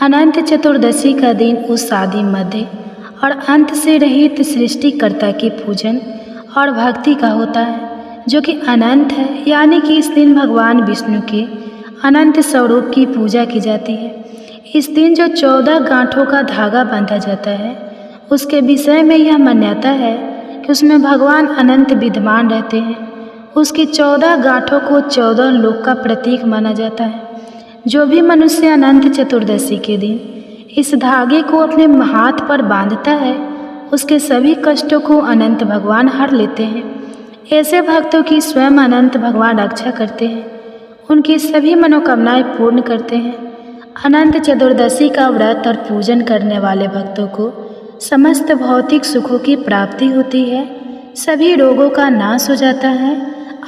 अनंत चतुर्दशी का दिन उस आदि मध्य और अंत से रहित सृष्टिकर्ता की पूजन और भक्ति का होता है, जो कि अनंत है। यानी कि इस दिन भगवान विष्णु के अनंत स्वरूप की पूजा की जाती है। इस दिन जो 14 गांठों का धागा बांधा जाता है, उसके विषय में यह मान्यता है कि उसमें भगवान अनंत विद्यमान रहते हैं। उसकी 14 गांठों को 14 लोक का प्रतीक माना जाता है। जो भी मनुष्य अनंत चतुर्दशी के दिन इस धागे को अपने हाथ पर बांधता है, उसके सभी कष्टों को अनंत भगवान हर लेते हैं। ऐसे भक्तों की स्वयं अनंत भगवान रक्षा करते हैं, उनकी सभी मनोकामनाएं पूर्ण करते हैं। अनंत चतुर्दशी का व्रत और पूजन करने वाले भक्तों को समस्त भौतिक सुखों की प्राप्ति होती है, सभी रोगों का नाश हो जाता है,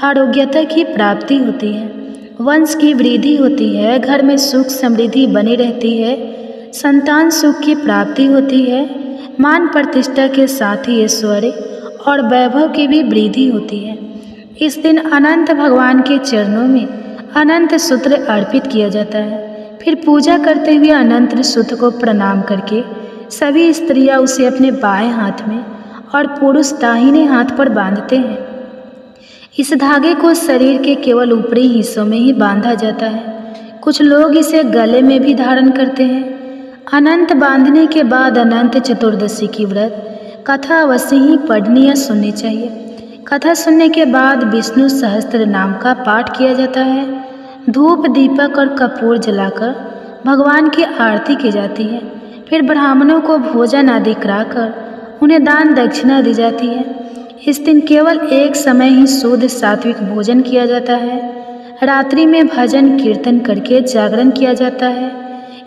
आरोग्यता की प्राप्ति होती है, वंश की वृद्धि होती है, घर में सुख समृद्धि बनी रहती है, संतान सुख की प्राप्ति होती है, मान प्रतिष्ठा के साथ ही ऐश्वर्य और वैभव की भी वृद्धि होती है। इस दिन अनंत भगवान के चरणों में अनंत सूत्र अर्पित किया जाता है। फिर पूजा करते हुए अनंत सूत्र को प्रणाम करके सभी स्त्रियां उसे अपने बाएं हाथ में और पुरुष दाहिने हाथ पर बांधते हैं। इस धागे को शरीर के केवल ऊपरी हिस्सों में ही बांधा जाता है। कुछ लोग इसे गले में भी धारण करते हैं। अनंत बांधने के बाद अनंत चतुर्दशी की व्रत कथा अवश्य ही पढ़नी या सुननी चाहिए। कथा सुनने के बाद विष्णु सहस्त्र नाम का पाठ किया जाता है। धूप दीपक और कपूर जलाकर भगवान की आरती की जाती है। फिर ब्राह्मणों को भोजन आदि कराकर उन्हें दान दक्षिणा दी जाती है। इस दिन केवल एक समय ही शुद्ध सात्विक भोजन किया जाता है। रात्रि में भजन कीर्तन करके जागरण किया जाता है।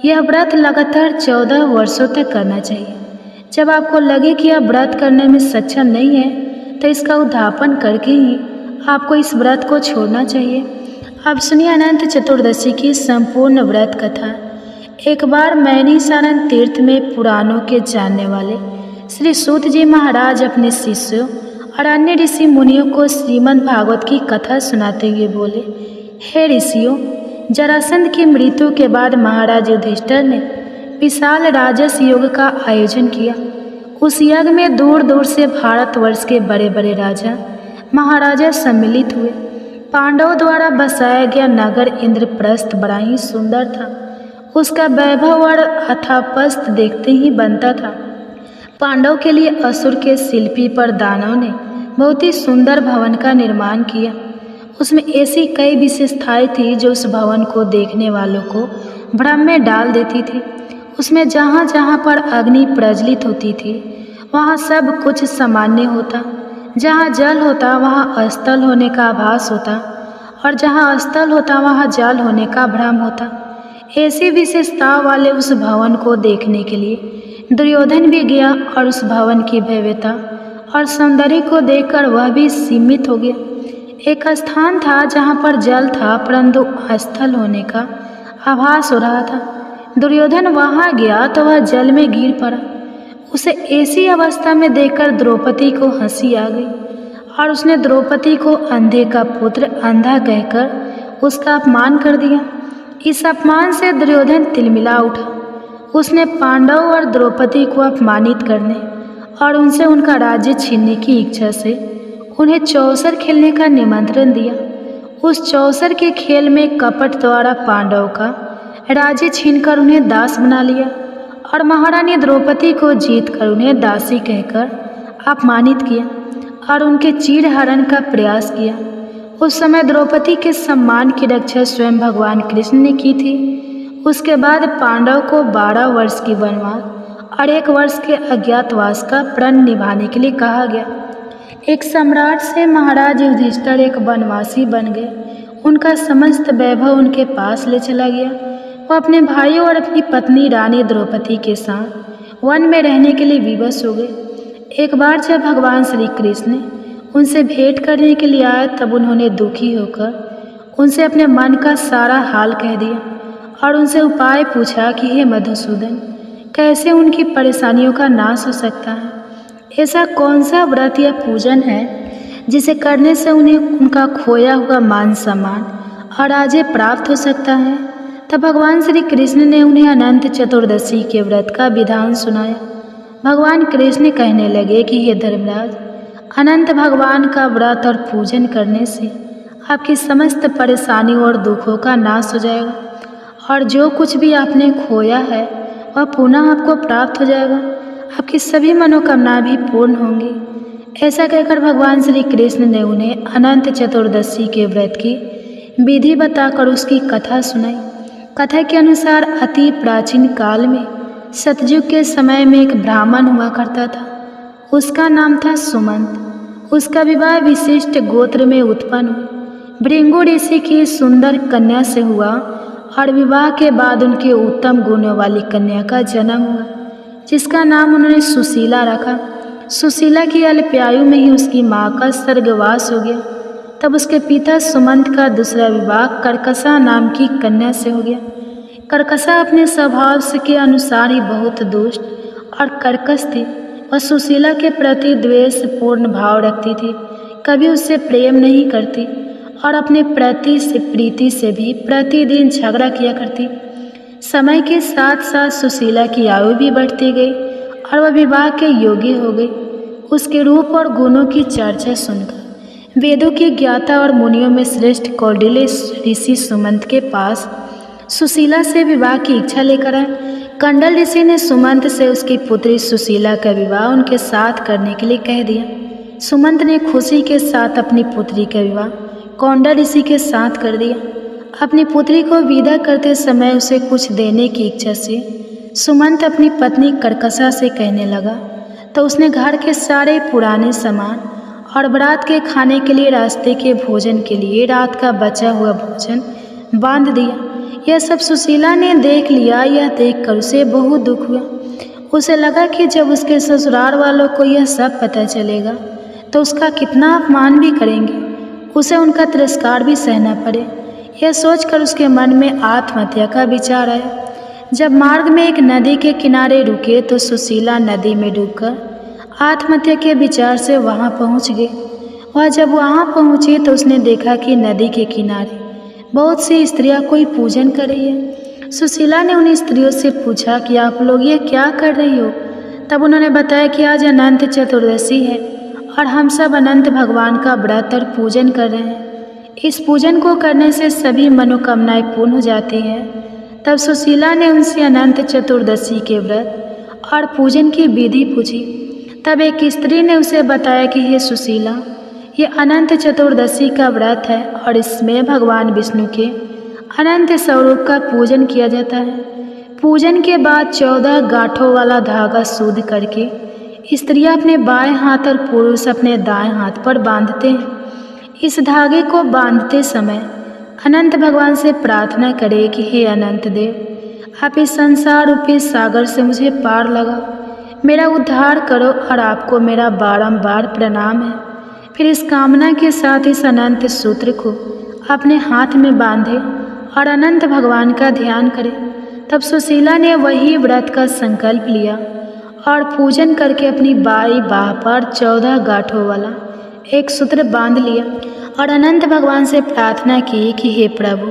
यह व्रत लगातार 14 वर्षों तक करना चाहिए। जब आपको लगे कि आप व्रत करने में सक्षम नहीं है, तो इसका उद्यापन करके ही आपको इस व्रत को छोड़ना चाहिए। अब सुनिए अनंत चतुर्दशी की संपूर्ण व्रत कथा। एक बार नैमिषारण्य तीर्थ में पुराणों के जानने वाले श्री सूत जी महाराज अपने शिष्यों और अन्य ऋषि मुनियों को श्रीमद् भागवत की कथा सुनाते हुए बोले, हे ऋषियों, जरासंध की मृत्यु के बाद महाराज युधिष्ठिर ने विशाल राजस योग का आयोजन किया। उस यज्ञ में दूर दूर से भारतवर्ष के बड़े बड़े राजा महाराजा सम्मिलित हुए। पांडवों द्वारा बसाया गया नगर इंद्रप्रस्थ बड़ा ही सुंदर था। उसका वैभव और अथापस्थ देखते ही बनता था। पांडव के लिए असुर के शिल्पी पर दानव ने बहुत ही सुंदर भवन का निर्माण किया। उसमें ऐसी कई विशेषताएं थी जो उस भवन को देखने वालों को भ्रम में डाल देती थी। उसमें जहाँ जहाँ पर अग्नि प्रज्वलित होती थी, वहाँ सब कुछ सामान्य होता। जहाँ जल होता वहाँ स्थल होने का आभास होता, और जहाँ स्थल होता वहाँ जल होने का भ्रम होता। ऐसी विशेषताओं वाले उस भवन को देखने के लिए दुर्योधन भी गया और उस भवन की भव्यता और सौंदर्य को देखकर वह भी सीमित हो गया। एक स्थान था जहाँ पर जल था, परंतु स्थल होने का आभास हो रहा था। दुर्योधन वहाँ गया तो वह जल में गिर पड़ा। उसे ऐसी अवस्था में देखकर द्रौपदी को हंसी आ गई और उसने द्रौपदी को अंधे का पुत्र अंधा कहकर उसका अपमान कर दिया। इस अपमान से दुर्योधन तिलमिला उठा। उसने पांडव और द्रौपदी को अपमानित करने और उनसे उनका राज्य छीनने की इच्छा से उन्हें चौसर खेलने का निमंत्रण दिया। उस चौसर के खेल में कपट द्वारा पांडव का राज्य छीनकर उन्हें दास बना लिया और महारानी द्रौपदी को जीतकर उन्हें दासी कहकर अपमानित किया और उनके चीरहरण का प्रयास किया। उस समय द्रौपदी के सम्मान की रक्षा स्वयं भगवान कृष्ण ने की थी। उसके बाद पांडव को 12 वर्ष की वनवास और 1 वर्ष के अज्ञातवास का प्रण निभाने के लिए कहा गया। एक सम्राट से महाराज युधिष्ठिर एक वनवासी बन गए। उनका समस्त वैभव उनके पास ले चला गया। वह अपने भाइयों और अपनी पत्नी रानी द्रौपदी के साथ वन में रहने के लिए विवश हो गए। एक बार जब भगवान श्री कृष्ण उनसे भेंट करने के लिए आए, तब उन्होंने दुखी होकर उनसे अपने मन का सारा हाल कह दिया और उनसे उपाय पूछा कि हे मधुसूदन, कैसे उनकी परेशानियों का नाश हो सकता है। ऐसा कौन सा व्रत या पूजन है जिसे करने से उन्हें उनका खोया हुआ मान सम्मान और राज्य प्राप्त हो सकता है। तब भगवान श्री कृष्ण ने उन्हें अनंत चतुर्दशी के व्रत का विधान सुनाया। भगवान कृष्ण कहने लगे कि हे धर्मराज, अनंत भगवान का व्रत और पूजन करने से आपकी समस्त परेशानियों और दुखों का नाश हो जाएगा और जो कुछ भी आपने खोया है वह पुनः आपको प्राप्त हो जाएगा। आपकी सभी मनोकामनाएं भी पूर्ण होंगी। ऐसा कहकर भगवान श्री कृष्ण ने उन्हें अनंत चतुर्दशी के व्रत की विधि बताकर उसकी कथा सुनाई। कथा के अनुसार अति प्राचीन काल में सतयुग के समय में एक ब्राह्मण हुआ करता था। उसका नाम था सुमंत। उसका विवाह विशिष्ट गोत्र में उत्पन्न हुआ भृंगु ऋषि की सुंदर कन्या से हुआ और विवाह के बाद उनके उत्तम गुणों वाली कन्या का जन्म हुआ, जिसका नाम उन्होंने सुशीला रखा। सुशीला की अल्पायु में ही उसकी माँ का स्वर्गवास हो गया। तब उसके पिता सुमंत का दूसरा विवाह कर्कशा नाम की कन्या से हो गया। कर्कशा अपने स्वभाव से के अनुसार ही बहुत दुष्ट और कर्कश थी। वह सुशीला के प्रति द्वेषपूर्ण भाव रखती थी, कभी उससे प्रेम नहीं करती और अपने प्रति से प्रीति से भी प्रतिदिन झगड़ा किया करती। समय के साथ साथ सुशीला की आयु भी बढ़ती गई और वह विवाह के योग्य हो गई। उसके रूप और गुणों की चर्चा सुनकर वेदों की ज्ञाता और मुनियों में श्रेष्ठ कौंडिल्य ऋषि सुमंत के पास सुशीला से विवाह की इच्छा लेकर आए। कंडल ऋषि ने सुमंत से उसकी पुत्री सुशीला का विवाह उनके साथ करने के लिए कह दिया। सुमंत ने खुशी के साथ अपनी पुत्री का विवाह कौंडल ऋषि के साथ कर दिया। अपनी पुत्री को विदा करते समय उसे कुछ देने की इच्छा से सुमंत अपनी पत्नी कर्कशा से कहने लगा, तो उसने घर के सारे पुराने सामान और बारात के खाने के लिए रास्ते के भोजन के लिए रात का बचा हुआ भोजन बांध दिया। यह सब सुशीला ने देख लिया। यह देखकर उसे बहुत दुख हुआ। उसे लगा कि जब उसके ससुराल वालों को यह सब पता चलेगा तो उसका कितना अपमान भी करेंगे, उसे उनका तिरस्कार भी सहना पड़े। यह सोचकर उसके मन में आत्महत्या का विचार आया। जब मार्ग में एक नदी के किनारे रुके तो सुशीला नदी में डूबकर आत्महत्या के विचार से वहां पहुंच गई। वह जब वहां पहुंची तो उसने देखा कि नदी के किनारे बहुत सी स्त्रियां कोई पूजन कर रही है। सुशीला ने उन स्त्रियों से पूछा कि आप लोग ये क्या कर रही हो। तब उन्होंने बताया कि आज अनंत चतुर्दशी है और हम सब अनंत भगवान का व्रत और पूजन कर रहे हैं। इस पूजन को करने से सभी मनोकामनाएं पूर्ण हो जाती हैं। तब सुशीला ने उनसे अनंत चतुर्दशी के व्रत और पूजन की विधि पूछी। तब एक स्त्री ने उसे बताया कि हे सुशीला, ये अनंत चतुर्दशी का व्रत है और इसमें भगवान विष्णु के अनंत स्वरूप का पूजन किया जाता है। पूजन के बाद 14 गांठों वाला धागा शुद्ध करके स्त्रियां अपने बाएं हाथ और पुरुष अपने दाएं हाथ पर बांधते हैं। इस धागे को बांधते समय अनंत भगवान से प्रार्थना करें कि हे अनंत देव, आप इस संसार रूपी सागर से मुझे पार लगाओ, मेरा उद्धार करो और आपको मेरा बारंबार प्रणाम है। फिर इस कामना के साथ इस अनंत सूत्र को अपने हाथ में बांधे और अनंत भगवान का ध्यान करें। तब सुशीला ने वही व्रत का संकल्प लिया और पूजन करके अपनी बाई बाह पर 14 गांठों वाला एक सूत्र बांध लिया और अनंत भगवान से प्रार्थना की कि हे प्रभु,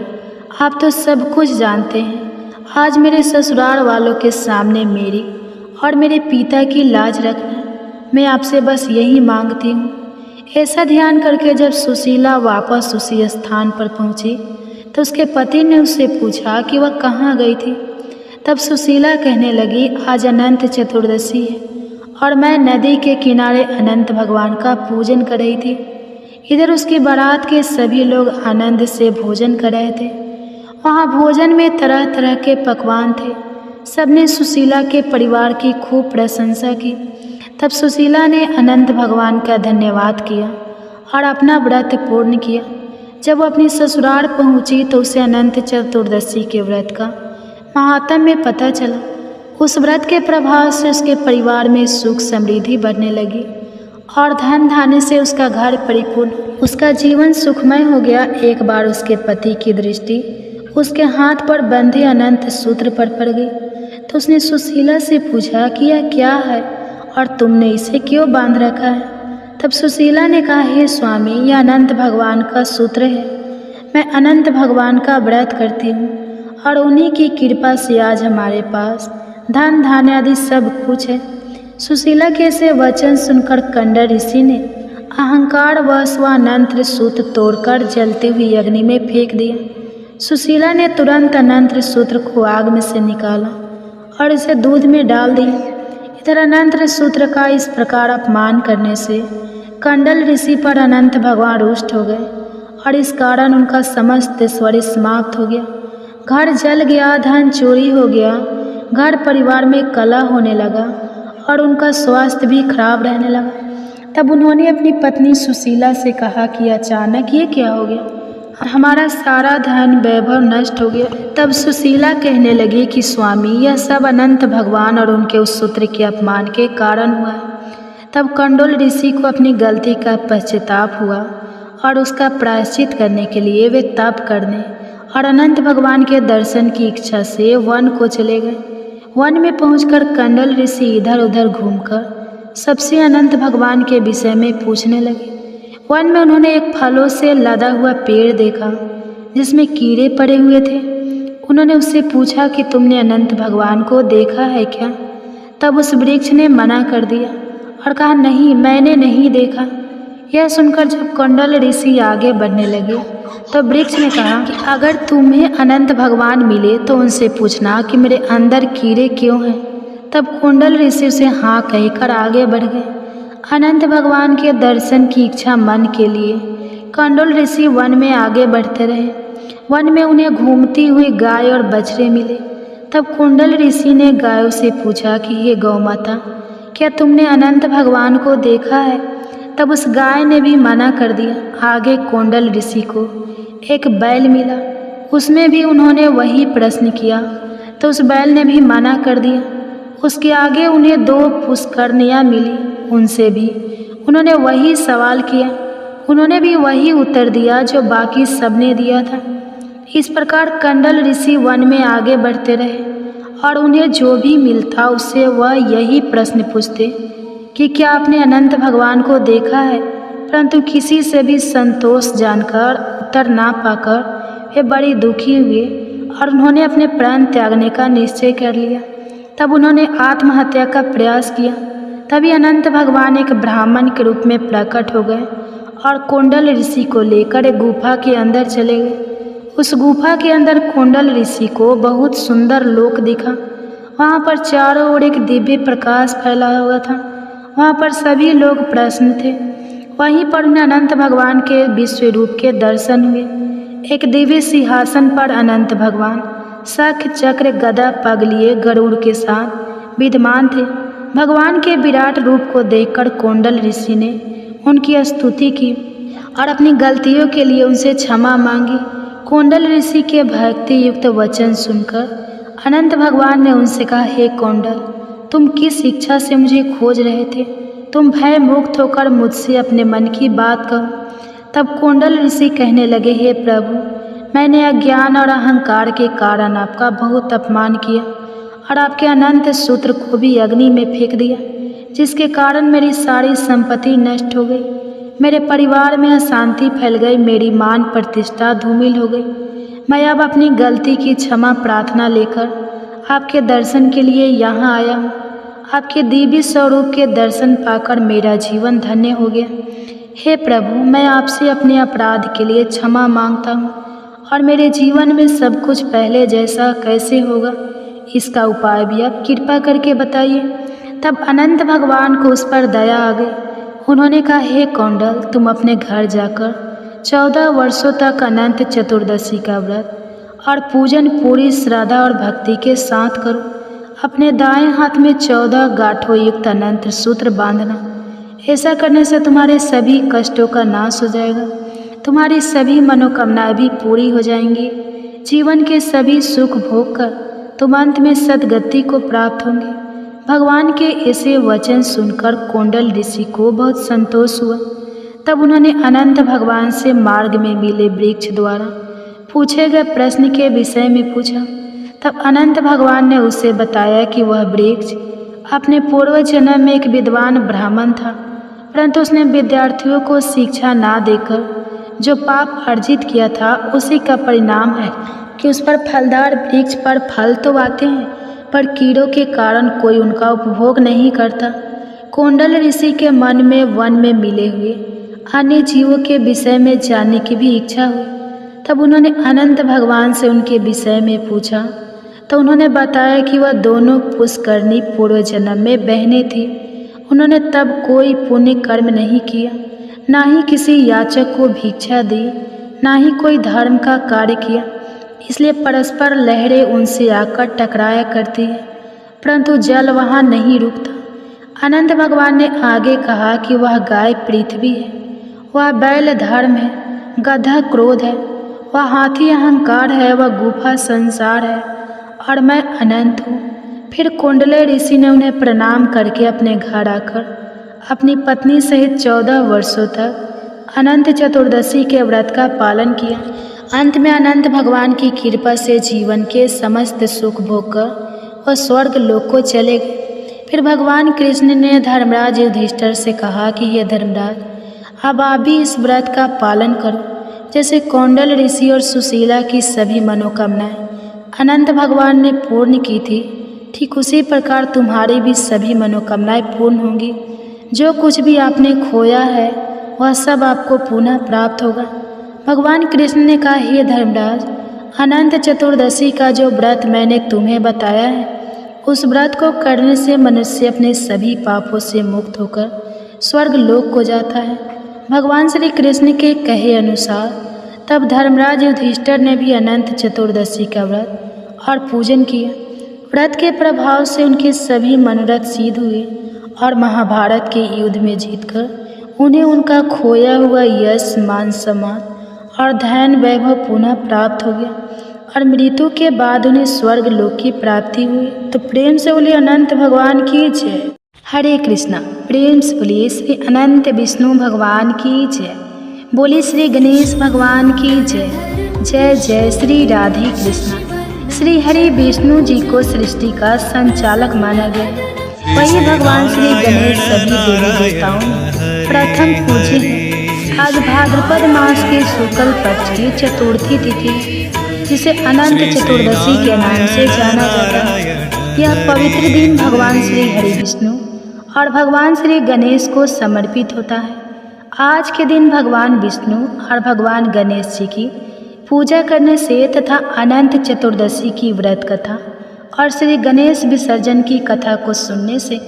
आप तो सब कुछ जानते हैं। आज मेरे ससुराल वालों के सामने मेरी और मेरे पिता की लाज रखना, मैं आपसे बस यही मांगती हूँ। ऐसा ध्यान करके जब सुशीला वापस उसी स्थान पर पहुँची तो उसके पति ने उससे पूछा कि वह कहाँ गई थी। तब सुशीला कहने लगी, आज अनंत चतुर्दशी है और मैं नदी के किनारे अनंत भगवान का पूजन कर रही थी। इधर उसकी बारात के सभी लोग आनंद से भोजन कर रहे थे। वहाँ भोजन में तरह तरह के पकवान थे। सबने सुशीला के परिवार की खूब प्रशंसा की। तब सुशीला ने अनंत भगवान का धन्यवाद किया और अपना व्रत पूर्ण किया। जब वो अपनी ससुराल पहुंची तो उसे अनंत चतुर्दशी के व्रत का महात्म्य पता चला। उस व्रत के प्रभाव से उसके परिवार में सुख समृद्धि बढ़ने लगी और धन धान्य से उसका घर परिपूर्ण, उसका जीवन सुखमय हो गया। एक बार उसके पति की दृष्टि उसके हाथ पर बंधे अनंत सूत्र पर पड़ गई तो उसने सुशीला से पूछा कि यह क्या है और तुमने इसे क्यों बांध रखा है। तब सुशीला ने कहा, हे स्वामी, यह अनंत भगवान का सूत्र है। मैं अनंत भगवान का व्रत करती हूँ और उन्हीं की कृपा से आज हमारे पास धन धान्य आदि सब कुछ है। सुशीला के ऐसे वचन सुनकर कंडल ऋषि ने अहंकार वश व अनंत सूत्र तोड़कर जलते हुए अग्नि में फेंक दिया। सुशीला ने तुरंत अनंत सूत्र को आग में से निकाला और इसे दूध में डाल दिया। इधर अनंत सूत्र का इस प्रकार अपमान करने से कंडल ऋषि पर अनंत भगवान रुष्ट हो गए और इस कारण उनका समस्त ऐश्वर्य समाप्त हो गया। घर जल गया, धन चोरी हो गया, घर परिवार में कलह होने लगा और उनका स्वास्थ्य भी खराब रहने लगा। तब उन्होंने अपनी पत्नी सुशीला से कहा कि अचानक ये क्या हो गया, हमारा सारा धन वैभव नष्ट हो गया। तब सुशीला कहने लगी कि स्वामी, यह सब अनंत भगवान और उनके उस सूत्र के अपमान के कारण हुआ है। तब कंडोल ऋषि को अपनी गलती का पश्चाताप हुआ और उसका प्रायश्चित करने के लिए वे तप करने और अनंत भगवान के दर्शन की इच्छा से वन को चले गए। वन में पहुंचकर कंडल ऋषि इधर उधर घूमकर सबसे अनंत भगवान के विषय में पूछने लगे। वन में उन्होंने एक फलों से लदा हुआ पेड़ देखा जिसमें कीड़े पड़े हुए थे। उन्होंने उससे पूछा कि तुमने अनंत भगवान को देखा है क्या? तब उस वृक्ष ने मना कर दिया और कहा, नहीं, मैंने नहीं देखा। यह सुनकर जब कंडल ऋषि आगे बढ़ने लगे तो वृक्ष ने कहा कि अगर तुम्हें अनंत भगवान मिले तो उनसे पूछना कि मेरे अंदर कीड़े क्यों हैं। तब कुंडल ऋषि उसे हाँ कहकर आगे बढ़ गए। अनंत भगवान के दर्शन की इच्छा मन के लिए कंडल ऋषि वन में आगे बढ़ते रहे। वन में उन्हें घूमती हुई गाय और बछड़े मिले। तब कुंडल ऋषि ने गायों से पूछा कि हे गौ माता, क्या तुमने अनंत भगवान को देखा है? तब उस गाय ने भी मना कर दिया। आगे कुंडल ऋषि को एक बैल मिला, उसमें भी उन्होंने वही प्रश्न किया तो उस बैल ने भी मना कर दिया। उसके आगे उन्हें 2 पुष्करनियाँ मिली, उनसे भी उन्होंने वही सवाल किया। उन्होंने भी वही उत्तर दिया जो बाकी सबने दिया था। इस प्रकार कंडल ऋषि वन में आगे बढ़ते रहे और उन्हें जो भी मिलता उससे वह यही प्रश्न पूछते कि क्या आपने अनंत भगवान को देखा है? परंतु किसी से भी संतोष जानकर उत्तर ना पाकर वे बड़ी दुखी हुए और उन्होंने अपने प्राण त्यागने का निश्चय कर लिया। तब उन्होंने आत्महत्या का प्रयास किया। तभी अनंत भगवान एक ब्राह्मण के रूप में प्रकट हो गए और कुंडल ऋषि को लेकर एक गुफा के अंदर चले गए। उस गुफा के अंदर कुंडल ऋषि को बहुत सुंदर लोक दिखा। वहाँ पर चारों ओर एक दिव्य प्रकाश फैला हुआ था। वहाँ पर सभी लोग प्रसन्न थे। वहीं पर उन्हें अनंत भगवान के विश्व रूप के दर्शन हुए। एक दिव्य सिंहासन पर अनंत भगवान शंख चक्र गदा पग लिए गरुड़ के साथ विद्यमान थे। भगवान के विराट रूप को देखकर कुंडल ऋषि ने उनकी स्तुति की और अपनी गलतियों के लिए उनसे क्षमा मांगी। कुंडल ऋषि के भक्ति युक्त वचन सुनकर अनंत भगवान ने उनसे कहा, हे कुंडल, तुम किस इच्छा से मुझे खोज रहे थे? तुम भय मुक्त होकर मुझसे अपने मन की बात कहो। तब कुंडल ऋषि कहने लगे, हे प्रभु, मैंने अज्ञान और अहंकार के कारण आपका बहुत अपमान किया और आपके अनंत सूत्र को भी अग्नि में फेंक दिया, जिसके कारण मेरी सारी संपत्ति नष्ट हो गई। मेरे परिवार में अशांति फैल गई, मेरी मान प्रतिष्ठा धूमिल हो गई। मैं अब अपनी गलती की क्षमा प्रार्थना लेकर आपके दर्शन के लिए यहाँ आया हूँ। आपके दिव्य स्वरूप के दर्शन पाकर मेरा जीवन धन्य हो गया। हे प्रभु, मैं आपसे अपने अपराध के लिए क्षमा मांगता हूँ और मेरे जीवन में सब कुछ पहले जैसा कैसे होगा, इसका उपाय भी आप कृपा करके बताइए। तब अनंत भगवान को उस पर दया आ गई। उन्होंने कहा, हे कौंडल, तुम अपने घर जाकर 14 वर्षों तक अनंत चतुर्दशी का व्रत और पूजन पूरी श्रद्धा और भक्ति के साथ करो। अपने दाएं हाथ में 14 गांठों युक्त अनंत सूत्र बांधना। ऐसा करने से तुम्हारे सभी कष्टों का नाश हो जाएगा। तुम्हारी सभी मनोकामनाएं भी पूरी हो जाएंगी। जीवन के सभी सुख भोग कर तुम अंत में सद्गति को प्राप्त होंगे। भगवान के ऐसे वचन सुनकर कुंडल ऋषि को बहुत संतोष हुआ। तब उन्होंने अनंत भगवान से मार्ग में मिले वृक्ष द्वारा पूछे गए प्रश्न के विषय में पूछा। तब अनंत भगवान ने उसे बताया कि वह वृक्ष अपने पूर्व जन्म में एक विद्वान ब्राह्मण था, परंतु उसने विद्यार्थियों को शिक्षा ना देकर जो पाप अर्जित किया था उसी का परिणाम है कि उस पर फलदार वृक्ष पर फल तो आते हैं, पर कीड़ों के कारण कोई उनका उपभोग नहीं करता। कोंडल ऋषि के मन में वन में मिले हुए अन्य जीवों के विषय में जानने की भी इच्छा हुई। तब उन्होंने अनंत भगवान से उनके विषय में पूछा, तो उन्होंने बताया कि वह दोनों पुष्करणी पूर्व जन्म में बहनें थी। उन्होंने तब कोई पुण्य कर्म नहीं किया, ना ही किसी याचक को भिक्षा दी, ना ही कोई धर्म का कार्य किया, इसलिए परस्पर लहरें उनसे आकर टकराया करती है, परंतु जल वहाँ नहीं रुकता। अनंत भगवान ने आगे कहा कि वह गाय पृथ्वी है, वह बैल धर्म है, गधा क्रोध है, वह हाथी अहंकार है, वह गुफा संसार है, और मैं अनंत हूँ। फिर कुंडले ऋषि ने उन्हें प्रणाम करके अपने घर आकर अपनी पत्नी सहित 14 वर्षों तक अनंत चतुर्दशी के व्रत का पालन किया। अंत में अनंत भगवान की कृपा से जीवन के समस्त सुख भोग कर वह स्वर्ग लोक को चले गए। फिर भगवान कृष्ण ने धर्मराज युधिष्ठिर से कहा कि हे धर्मराज, अब आप भी इस व्रत का पालन करो। जैसे कौंडल ऋषि और सुशीला की सभी मनोकामनाएं अनंत भगवान ने पूर्ण की थी, ठीक उसी प्रकार तुम्हारी भी सभी मनोकामनाएं पूर्ण होंगी। जो कुछ भी आपने खोया है वह सब आपको पुनः प्राप्त होगा। भगवान कृष्ण ने कहा, हे धर्मराज, अनंत चतुर्दशी का जो व्रत मैंने तुम्हें बताया है, उस व्रत को करने से मनुष्य अपने सभी पापों से मुक्त होकर स्वर्ग लोक को जाता है। भगवान श्री कृष्ण के कहे अनुसार तब धर्मराज युधिष्ठिर ने भी अनंत चतुर्दशी का व्रत और पूजन किया। व्रत के प्रभाव से उनके सभी मनोरथ सिद्ध हुए और महाभारत के युद्ध में जीतकर उन्हें उनका खोया हुआ यश, मान सम्मान और धन वैभव पुनः प्राप्त हो गया और मृत्यु के बाद उन्हें स्वर्ग लोक की प्राप्ति हुई। तो प्रेम से बोलिए अनंत भगवान की जय। हरे कृष्णा। प्रेम से बोलिए श्री अनंत विष्णु भगवान की जय। बोलिए श्री गणेश भगवान की जय। जय जय श्री राधे कृष्णा। श्री हरि विष्णु जी को सृष्टि का संचालक माना गया। वही भगवान श्री गणेश सभी देवी देवताओं में प्रथम पूज्य हैं। आज भाद्रपद मास के शुक्ल पक्ष की चतुर्थी तिथि, जिसे अनंत चतुर्दशी के नाम से जाना जाता है। यह पवित्र दिन भगवान श्री हरि विष्णु और भगवान श्री गणेश को समर्पित होता है। आज के दिन भगवान विष्णु और भगवान गणेश जी की पूजा करने से तथा अनंत चतुर्दशी की व्रत कथा और श्री गणेश विसर्जन की कथा को सुनने से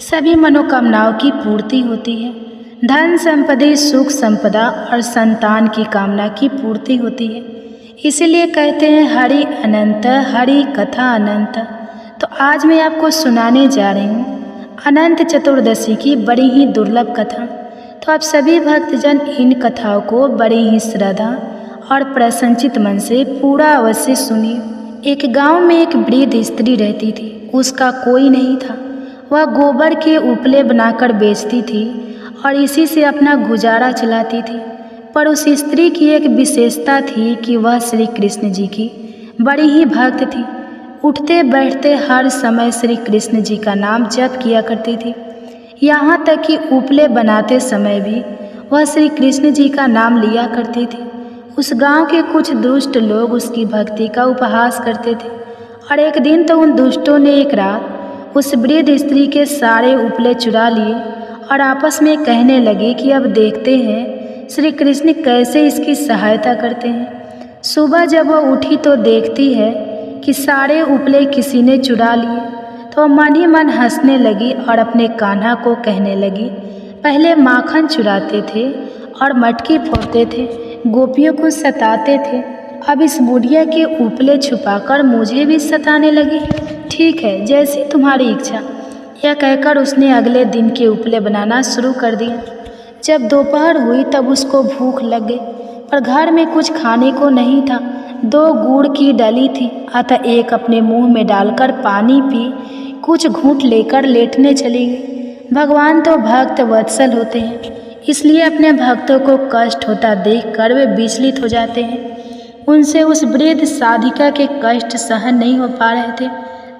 सभी मनोकामनाओं की पूर्ति होती है। धन संपत्ति, सुख संपदा और संतान की कामना की पूर्ति होती है। इसीलिए कहते हैं हरि अनंत, हरि कथा अनंत। तो आज मैं आपको सुनाने जा रही हूँ अनंत चतुर्दशी की बड़ी ही दुर्लभ कथा। तो आप सभी भक्तजन इन कथाओं को बड़ी ही श्रद्धा और प्रसन्नचित मन से पूरा अवश्य सुनिए। एक गांव में एक वृद्ध स्त्री रहती थी। उसका कोई नहीं था। वह गोबर के उपले बनाकर बेचती थी और इसी से अपना गुजारा चलाती थी। पर उस स्त्री की एक विशेषता थी कि वह श्री कृष्ण जी की बड़ी ही भक्त थी। उठते बैठते हर समय श्री कृष्ण जी का नाम जप किया करती थी। यहाँ तक कि उपले बनाते समय भी वह श्री कृष्ण जी का नाम लिया करती थी। उस गांव के कुछ दुष्ट लोग उसकी भक्ति का उपहास करते थे और एक दिन तो उन दुष्टों ने एक रात उस वृद्ध स्त्री के सारे उपले चुरा लिए और आपस में कहने लगे कि अब देखते हैं श्री कृष्ण कैसे इसकी सहायता करते हैं। सुबह जब वह उठी तो देखती है कि सारे उपले किसी ने चुरा लिए, तो मन ही मन हंसने लगी और अपने कान्हा को कहने लगी, पहले माखन चुराते थे और मटकी फोड़ते थे, गोपियों को सताते थे, अब इस बुढ़िया के उपले छुपाकर मुझे भी सताने लगी। ठीक है, जैसी तुम्हारी इच्छा। यह कहकर उसने अगले दिन के उपले बनाना शुरू कर दिया। जब दोपहर हुई तब उसको भूख लग गई, पर घर में कुछ खाने को नहीं था। 2 गुड़ की डली थी, अतः एक अपने मुंह में डालकर पानी पी कुछ घूंट लेकर लेटने चली गई। भगवान तो भक्त वत्सल होते हैं, इसलिए अपने भक्तों को कष्ट होता देखकर वे विचलित हो जाते हैं। उनसे उस वृद्ध साधिका के कष्ट सहन नहीं हो पा रहे थे।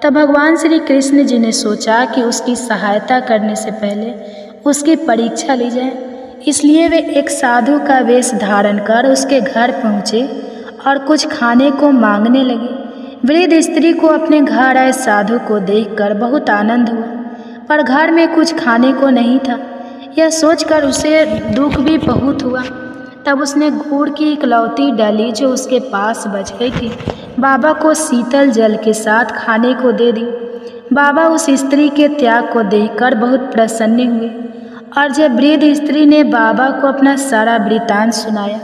तब भगवान श्री कृष्ण जी ने सोचा कि उसकी सहायता करने से पहले उसकी परीक्षा ली जाए। इसलिए वे एक साधु का वेश धारण कर उसके घर पहुँचे और कुछ खाने को मांगने लगे। वृद्ध स्त्री को अपने घर आए साधु को देखकर बहुत आनंद हुआ, पर घर में कुछ खाने को नहीं था। यह सोचकर उसे दुख भी बहुत हुआ। तब उसने गुड़ की इकलौती डाली जो उसके पास बच गई थी, बाबा को शीतल जल के साथ खाने को दे दी। बाबा उस स्त्री के त्याग को देखकर बहुत प्रसन्न हुए, और जब वृद्ध स्त्री ने बाबा को अपना सारा वृतांत सुनाया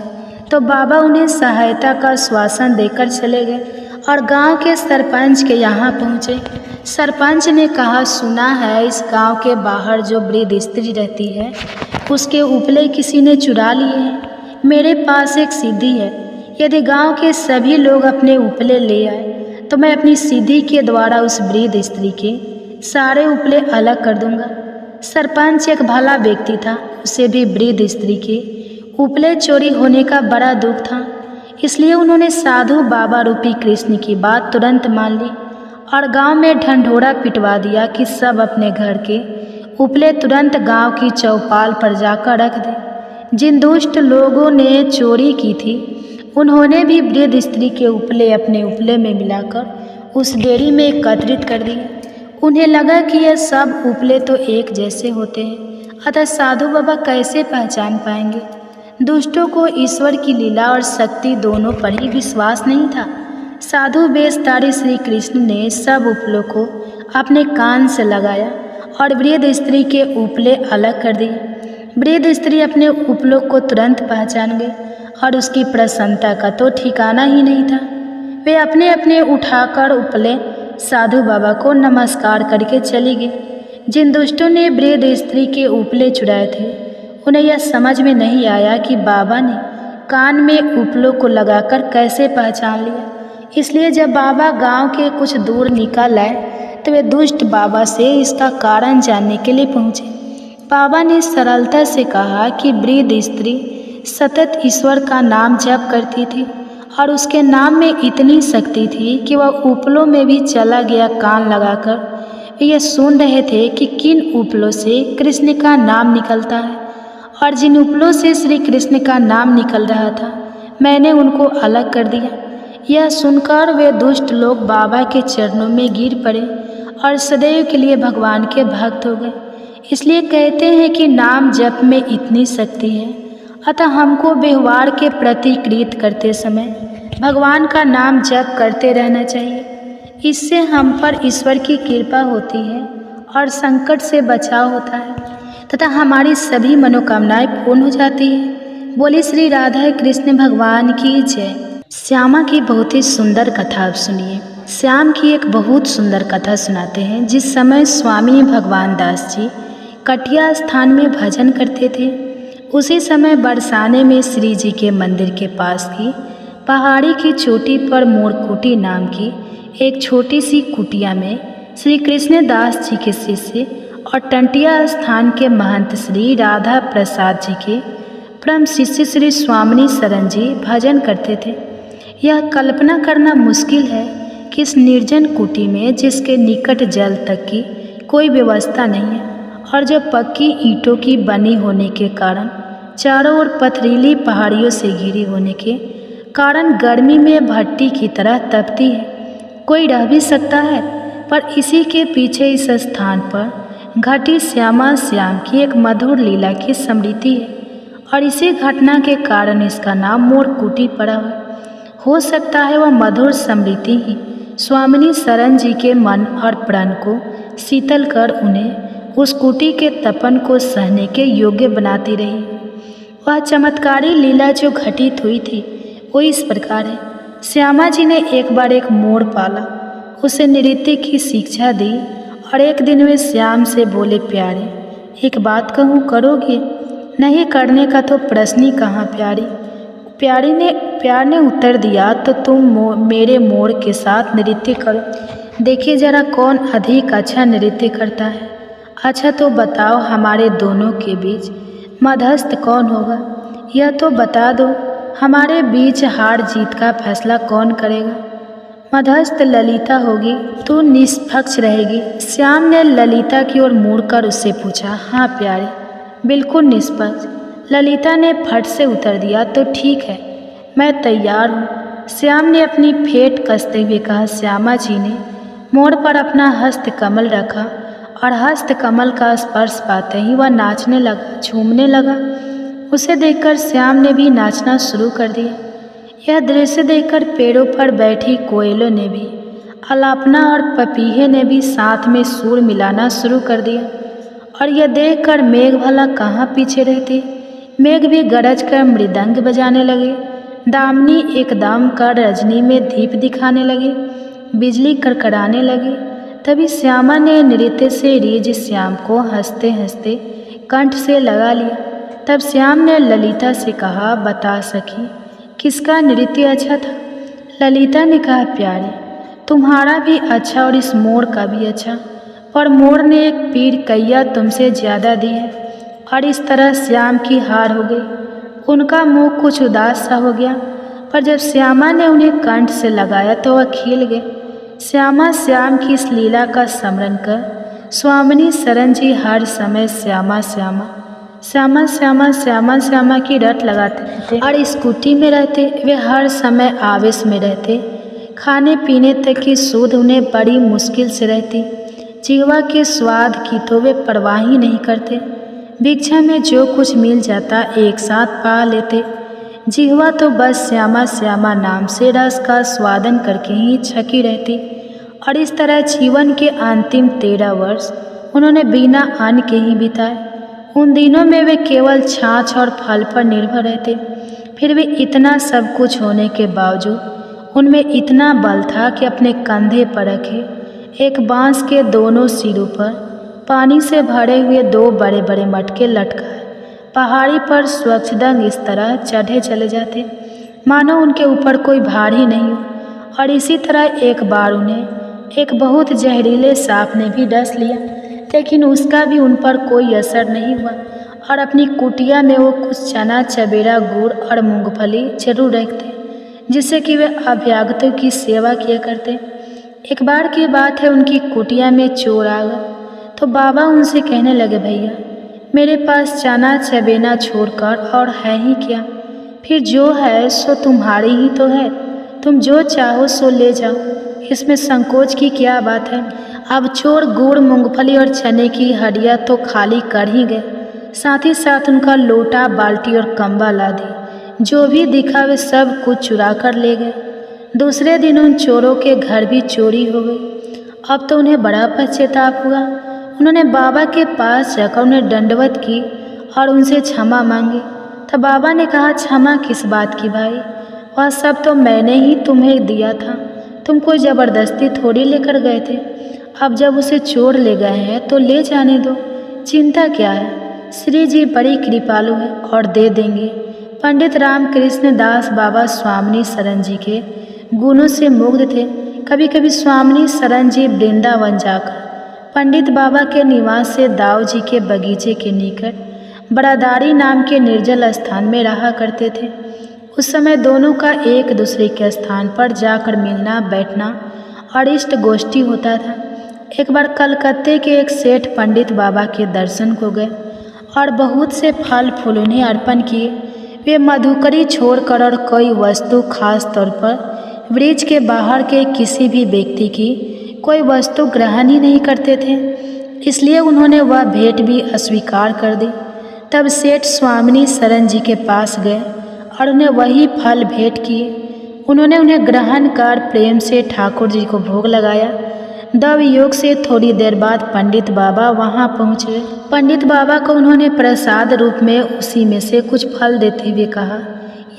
तो बाबा उन्हें सहायता का आश्वासन देकर चले गए और गांव के सरपंच के यहाँ पहुँचे। सरपंच ने कहा, सुना है इस गांव के बाहर जो वृद्ध स्त्री रहती है उसके उपले किसी ने चुरा लिए हैं। मेरे पास एक सिद्धि है, यदि गांव के सभी लोग अपने उपले ले आए तो मैं अपनी सिद्धि के द्वारा उस वृद्ध स्त्री के सारे उपले अलग कर दूंगा। सरपंच एक भला व्यक्ति था, उसे भी वृद्ध स्त्री के उपले चोरी होने का बड़ा दुख था, इसलिए उन्होंने साधु बाबा रूपी कृष्ण की बात तुरंत मान ली और गांव में ढंढोरा पिटवा दिया कि सब अपने घर के उपले तुरंत गांव की चौपाल पर जाकर रख दें। जिन दुष्ट लोगों ने चोरी की थी उन्होंने भी वृद्ध स्त्री के उपले अपने उपले में मिलाकर उस डेयरी में एकत्रित कर दिए। उन्हें लगा कि यह सब उपले तो एक जैसे होते हैं, अतः साधु बाबा कैसे पहचान पाएंगे। दुष्टों को ईश्वर की लीला और शक्ति दोनों पर ही विश्वास नहीं था। साधु वेशधारी श्री कृष्ण ने सब उपलों को अपने कान से लगाया और वृद्ध स्त्री के उपले अलग कर दिए। वृद्ध स्त्री अपने उपलों को तुरंत पहचान गई और उसकी प्रसन्नता का तो ठिकाना ही नहीं था। वे अपने अपने उठाकर उपले साधु बाबा को नमस्कार करके चली गई। जिन दुष्टों ने वृद्ध स्त्री के उपले चुराए थे उन्हें यह समझ में नहीं आया कि बाबा ने कान में उपलों को लगाकर कैसे पहचान लिया। इसलिए जब बाबा गांव के कुछ दूर निकल आए तो वे दुष्ट बाबा से इसका कारण जानने के लिए पहुँचे। बाबा ने सरलता से कहा कि वृद्ध स्त्री सतत ईश्वर का नाम जप करती थी और उसके नाम में इतनी शक्ति थी कि वह उपलों में भी चला गया कान लगाकर वे यह सुन रहे थे कि किन उपलों से कृष्ण का नाम निकलता है, और जिन उपलों से श्री कृष्ण का नाम निकल रहा था मैंने उनको अलग कर दिया। यह सुनकर वे दुष्ट लोग बाबा के चरणों में गिर पड़े और सदैव के लिए भगवान के भक्त हो गए। इसलिए कहते हैं कि नाम जप में इतनी शक्ति है, अतः हमको व्यवहार के प्रतिकृत करते समय भगवान का नाम जप करते रहना चाहिए। इससे हम पर ईश्वर की कृपा होती है और संकट से बचाव होता है तथा हमारी सभी मनोकामनाएं पूर्ण हो जाती है। बोली श्री राधा कृष्ण भगवान की जय। श्यामा की बहुत ही सुंदर कथा आप सुनिए। श्याम की एक बहुत सुंदर कथा सुनाते हैं। जिस समय स्वामी भगवान दास जी कटिया स्थान में भजन करते थे उसी समय बरसाने में श्री जी के मंदिर के पास की पहाड़ी की चोटी पर मोरकुटी नाम की एक छोटी सी कुटिया में श्री कृष्ण दास जी के शिष्य और टंटिया स्थान के महंत श्री राधा प्रसाद जी के परम शिष्य श्री स्वामिनी शरण जी भजन करते थे। यह कल्पना करना मुश्किल है कि इस निर्जन कुटी में जिसके निकट जल तक की कोई व्यवस्था नहीं है और जो पक्की ईंटों की बनी होने के कारण चारों ओर पथरीली पहाड़ियों से घिरी होने के कारण गर्मी में भट्टी की तरह तपती है, कोई रह भी सकता है। पर इसी के पीछे इस स्थान पर घटी श्यामा श्याम की एक मधुर लीला की स्मृति है और इसी घटना के कारण इसका नाम मोरकुटी पड़ा हो सकता है वह मधुर स्मृति ही स्वामिनी शरण जी के मन और प्राण को शीतल कर उन्हें उस कुटी के तपन को सहने के योग्य बनाती रही। वह चमत्कारी लीला जो घटित हुई थी वो इस प्रकार है। श्यामा जी ने एक बार एक मोर पाला, उसे नृत्य की शिक्षा दी और एक दिन वे श्याम से बोले, प्यारे एक बात कहूँ करोगे? नहीं करने का तो प्रश्न ही कहाँ प्यारी। प्यार ने उत्तर दिया, तो तुम मेरे मोर के साथ नृत्य करो, देखिए जरा कौन अधिक अच्छा नृत्य करता है। अच्छा तो बताओ हमारे दोनों के बीच मध्यस्थ कौन होगा, यह तो बता दो। हमारे बीच हार जीत का फैसला कौन करेगा? मध्यस्थ ललिता होगी, तू निष्पक्ष रहेगी। श्याम ने ललिता की ओर मुड़कर उससे पूछा, हाँ प्यारे, बिल्कुल निष्पक्ष। ललिता ने फट से उत्तर दिया, तो ठीक है, मैं तैयार हूँ। श्याम ने अपनी फेट कसते हुए कहा। श्यामा जी ने मोड़ पर अपना हस्त कमल रखा और हस्त कमल का स्पर्श पाते ही वह नाचने लगा, झूमने लगा। उसे देखकर श्याम ने भी नाचना शुरू कर दिया। यह दृश्य देखकर पेड़ों पर बैठी कोयलों ने भी, अलापना और पपीहे ने भी साथ में सुर मिलाना शुरू कर दिया। और यह देखकर मेघ भला कहाँ पीछे रहते। मेघ भी गरज कर मृदंग बजाने लगे। दामिनी एकदम कर रजनी में दीप दिखाने लगे, बिजली कड़कड़ाने लगी। तभी श्यामा ने नृत्य से रीझ श्याम को हंसते हंसते कंठ से लगा लिया। तब श्याम ने ललिता से कहा, बता सखी, किसका नृत्य अच्छा था? ललिता ने कहा, प्यारी, तुम्हारा भी अच्छा और इस मोर का भी अच्छा, पर मोर ने एक पीर कैया तुमसे ज़्यादा दी है। और इस तरह श्याम की हार हो गई। उनका मुंह कुछ उदास सा हो गया, पर जब श्यामा ने उन्हें कंठ से लगाया तो वह खिल गए। श्यामा श्याम की इस लीला का स्मरण कर स्वामिनी शरण जी हर समय श्यामा श्यामा श्यामा श्यामा श्यामा श्यामा की रट लगाते रहते और स्कूटी में रहते। वे हर समय आवेश में रहते। खाने पीने तक की सुध उन्हें बड़ी मुश्किल से रहती। जीवा के स्वाद की तो वे परवाह ही नहीं करते। भिक्षा में जो कुछ मिल जाता एक साथ पा लेते। जिह्वा तो बस श्यामा श्यामा नाम से रस का स्वादन करके ही छकी रहती। और इस तरह जीवन के अंतिम 13 वर्ष उन्होंने बिना अन्न के ही बिताए। उन दिनों में वे केवल छाछ और फल पर निर्भर रहते। फिर भी इतना सब कुछ होने के बावजूद उनमें इतना बल था कि अपने कंधे पर रखे एक बांस के दोनों सिरों पर पानी से भरे हुए 2 बड़े बड़े मटके लटकाए पहाड़ी पर स्वच्छंद इस तरह चढ़े चले जाते मानो उनके ऊपर कोई भार ही नहीं हो। और इसी तरह एक बार उन्हें एक बहुत जहरीले सांप ने भी डस लिया, लेकिन उसका भी उन पर कोई असर नहीं हुआ। और अपनी कुटिया में वो कुछ चना चबेरा गुड़ और मूंगफली जरूर रखते, जिससे कि वे अभ्यागतों की सेवा किया करते। एक बार की बात है, उनकी कुटिया में चोर आ गए तो बाबा उनसे कहने लगे, भैया मेरे पास चना चबेना छोड़कर और है ही क्या, फिर जो है सो तुम्हारी ही तो है, तुम जो चाहो सो ले जाओ, इसमें संकोच की क्या बात है। अब चोर गुड़ मूंगफली और चने की हड्डियाँ तो खाली कर ही गए, साथ ही साथ उनका लोटा बाल्टी और कंबा ला दी। जो भी दिखा वे सब कुछ चुरा कर ले गए। दूसरे दिन उन चोरों के घर भी चोरी हो गई। अब तो उन्हें बड़ा पश्चाताप हुआ। उन्होंने बाबा के पास जाकर उन्हें दंडवत की और उनसे क्षमा मांगी। तब बाबा ने कहा, क्षमा किस बात की भाई, वह सब तो मैंने ही तुम्हें दिया था, तुम कोई ज़बरदस्ती थोड़ी लेकर गए थे। अब जब उसे चोर ले गए हैं तो ले जाने दो, चिंता क्या है, श्री जी बड़ी कृपालु है और दे देंगे। पंडित रामकृष्ण दास बाबा स्वामिनी शरण जी के गुणों से मुग्ध थे। कभी कभी स्वामिनी शरण जी वृंदावन जाकर पंडित बाबा के निवास से दाऊ जी के बगीचे के निकट बड़ादारी नाम के निर्जल स्थान में रहा करते थे। उस समय दोनों का एक दूसरे के स्थान पर जाकर मिलना बैठना और इष्ट गोष्ठी होता था। एक बार कलकत्ते के एक सेठ पंडित बाबा के दर्शन को गए और बहुत से फल फूल उन्हें अर्पण किए। वे मधुकरी छोड़कर और कोई वस्तु, खास तौर पर वृक्ष के बाहर के किसी भी व्यक्ति की कोई वस्तु ग्रहण ही नहीं करते थे, इसलिए उन्होंने वह भेंट भी अस्वीकार कर दी। तब सेठ स्वामिनी शरण जी के पास गए और उन्हें वही फल भेंट किए। उन्होंने उन्हें ग्रहण कर प्रेम से ठाकुर जी को भोग लगाया। दव योग से थोड़ी देर बाद पंडित बाबा वहां पहुँचे। पंडित बाबा को उन्होंने प्रसाद रूप में उसी में से कुछ फल देते हुए कहा,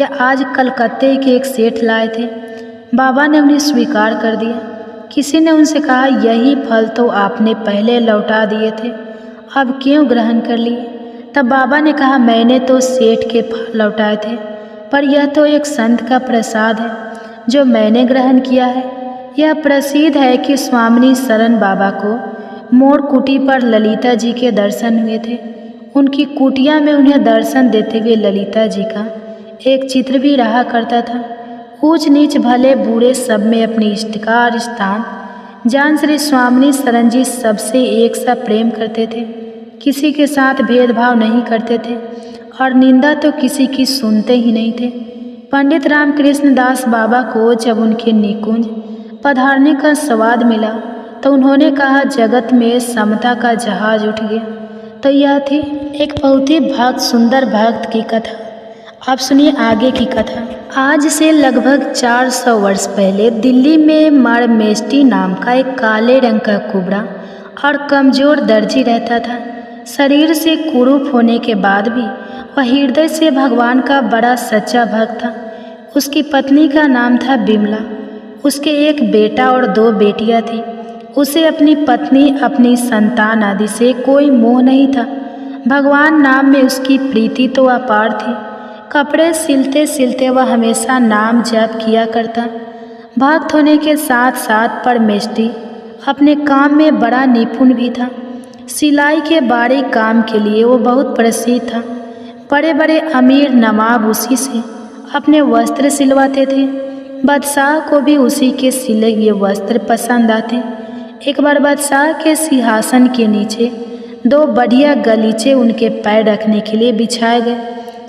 यह आज कलकत्ते के एक सेठ लाए थे। बाबा ने उन्हें स्वीकार कर दिया। किसी ने उनसे कहा, यही फल तो आपने पहले लौटा दिए थे, अब क्यों ग्रहण कर लिए? तब बाबा ने कहा, मैंने तो सेठ के फल लौटाए थे, पर यह तो एक संत का प्रसाद है जो मैंने ग्रहण किया है। यह प्रसिद्ध है कि स्वामिनी शरण बाबा को मोर कुटी पर ललिता जी के दर्शन हुए थे। उनकी कुटिया में उन्हें दर्शन देते हुए ललिता जी का एक चित्र भी रहा करता था। ऊंच नीच भले बूढ़े सब में अपनी इष्टकार स्थान जान श्री स्वामिनी शरण जी सबसे एक सा प्रेम करते थे, किसी के साथ भेदभाव नहीं करते थे और निंदा तो किसी की सुनते ही नहीं थे। पंडित रामकृष्ण दास बाबा को जब उनके निकुंज पधारने का स्वाद मिला तो उन्होंने कहा, जगत में समता का जहाज उठ गया। तो यह थी एक बहुत ही भक्त सुंदर भक्त की कथा। आप सुनिए आगे की कथा। आज से लगभग 400 वर्ष पहले दिल्ली में मारमेस्टी नाम का एक काले रंग का कुबड़ा और कमजोर दर्जी रहता था। शरीर से कुरूप होने के बाद भी वह हृदय से भगवान का बड़ा सच्चा भक्त था। उसकी पत्नी का नाम था बिमला। उसके एक बेटा और 2 बेटियां थीं। उसे अपनी पत्नी, अपनी संतान आदि से कोई मोह नहीं था। भगवान नाम में उसकी प्रीति तो अपार थी। कपड़े सिलते सिलते वह हमेशा नाम जप किया करता। भक्त होने के साथ साथ परमेष्टि अपने काम में बड़ा निपुण भी था। सिलाई के बारीक काम के लिए वो बहुत प्रसिद्ध था। बड़े बड़े अमीर नवाब उसी से अपने वस्त्र सिलवाते थे। बादशाह को भी उसी के सिले हुए वस्त्र पसंद आते। एक बार बादशाह के सिंहासन के नीचे 2 बढ़िया गलीचे उनके पैर रखने के लिए बिछाए गए,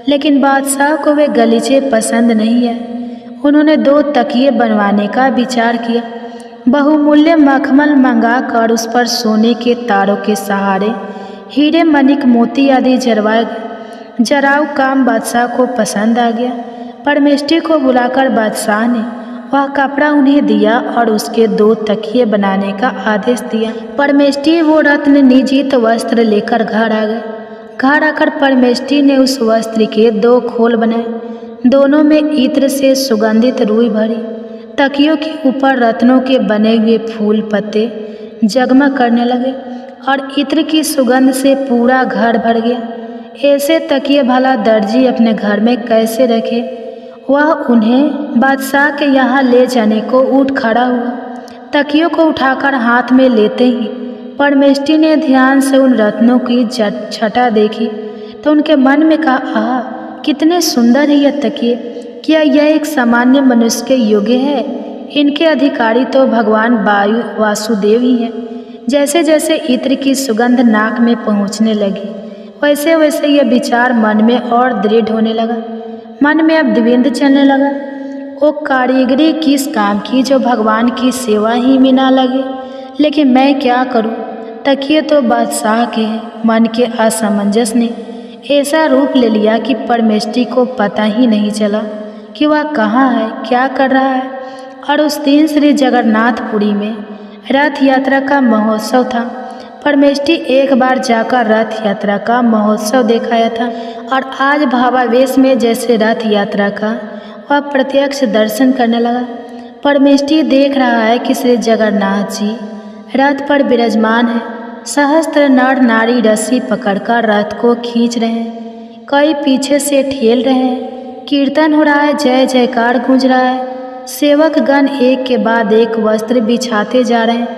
लेकिन बादशाह को वे गलीचे पसंद नहीं आए। उन्होंने 2 तकिए बनवाने का विचार किया। बहुमूल्य मखमल मंगाकर उस पर सोने के तारों के सहारे हीरे मणिक मोती आदि जरवाए गए। जराऊ काम बादशाह को पसंद आ गया। परमेष्टि को बुलाकर बादशाह ने वह कपड़ा उन्हें दिया और उसके 2 तकिए बनाने का आदेश दिया। परमेष्टि वो रत्न निजित वस्त्र लेकर घर आ गए। घर आकर परमेष्टि ने उस वस्त्र के 2 खोल बनाए। दोनों में इत्र से सुगंधित रुई भरी। तकियों के ऊपर रत्नों के बने हुए फूल पत्ते जगमग करने लगे और इत्र की सुगंध से पूरा घर भर गया। ऐसे तकिए भला दर्जी अपने घर में कैसे रखे। वह उन्हें बादशाह के यहाँ ले जाने को उठ खड़ा हुआ। तकियों को उठाकर हाथ में लेते ही परमेष्टि ने ध्यान से उन रत्नों की छटा देखी तो उनके मन में कहा, आह, कितने सुंदर है यह तकिए। क्या यह एक सामान्य मनुष्य के योग्य है? इनके अधिकारी तो भगवान वासुदेव ही हैं। जैसे जैसे इत्र की सुगंध नाक में पहुँचने लगी वैसे वैसे यह विचार मन में और दृढ़ होने लगा। मन में अब द्विंद चलने लगा। वो कारीगरी किस काम की जो भगवान की सेवा ही में ना लगे। लेकिन मैं क्या करूं? तकिए तो बादशाह के हैं। मन के असमंजस ने ऐसा रूप ले लिया कि परमेष्टि को पता ही नहीं चला कि वह कहाँ है, क्या कर रहा है। और उस दिन श्री जगन्नाथपुरी में रथ यात्रा का महोत्सव था। परमेष्टि एक बार जाकर रथ यात्रा का महोत्सव देखाया था और आज भावावेश में जैसे रथ यात्रा का वह प्रत्यक्ष दर्शन करने लगा। परमेष्टि देख रहा है कि श्री जगन्नाथ जी रथ पर विराजमान है। सहस्त्र नर नारी रस्सी पकड़कर रथ को खींच रहे हैं। कई पीछे से ठेल रहे हैं। कीर्तन हो रहा है, जय जयकार गूंज रहा है। सेवक गण एक के बाद एक वस्त्र बिछाते जा रहे हैं।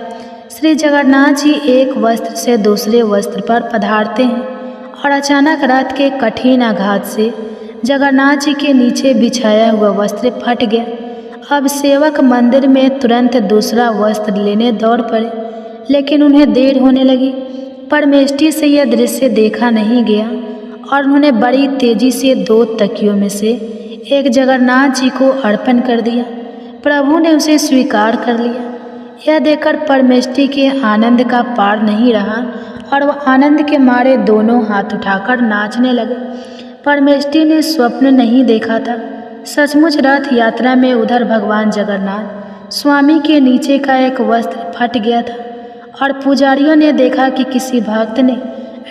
श्री जगन्नाथ जी एक वस्त्र से दूसरे वस्त्र पर पधारते हैं और अचानक रथ के कठिन आघात से जगन्नाथ जी के नीचे बिछाया हुआ वस्त्र फट गया। अब सेवक मंदिर में तुरंत दूसरा वस्त्र लेने दौड़ पड़े, लेकिन उन्हें देर होने लगी। परमेष्टि से यह दृश्य देखा नहीं गया और उन्होंने बड़ी तेजी से 2 तकियों में से एक जगन्नाथ जी को अर्पण कर दिया। प्रभु ने उसे स्वीकार कर लिया। यह देखकर परमेष्टि के आनंद का पार नहीं रहा और वह आनंद के मारे दोनों हाथ उठाकर नाचने लगे। परमेष्टि ने स्वप्न नहीं देखा था। सचमुच रथ यात्रा में उधर भगवान जगन्नाथ स्वामी के नीचे का एक वस्त्र फट गया था और पुजारियों ने देखा कि किसी भक्त ने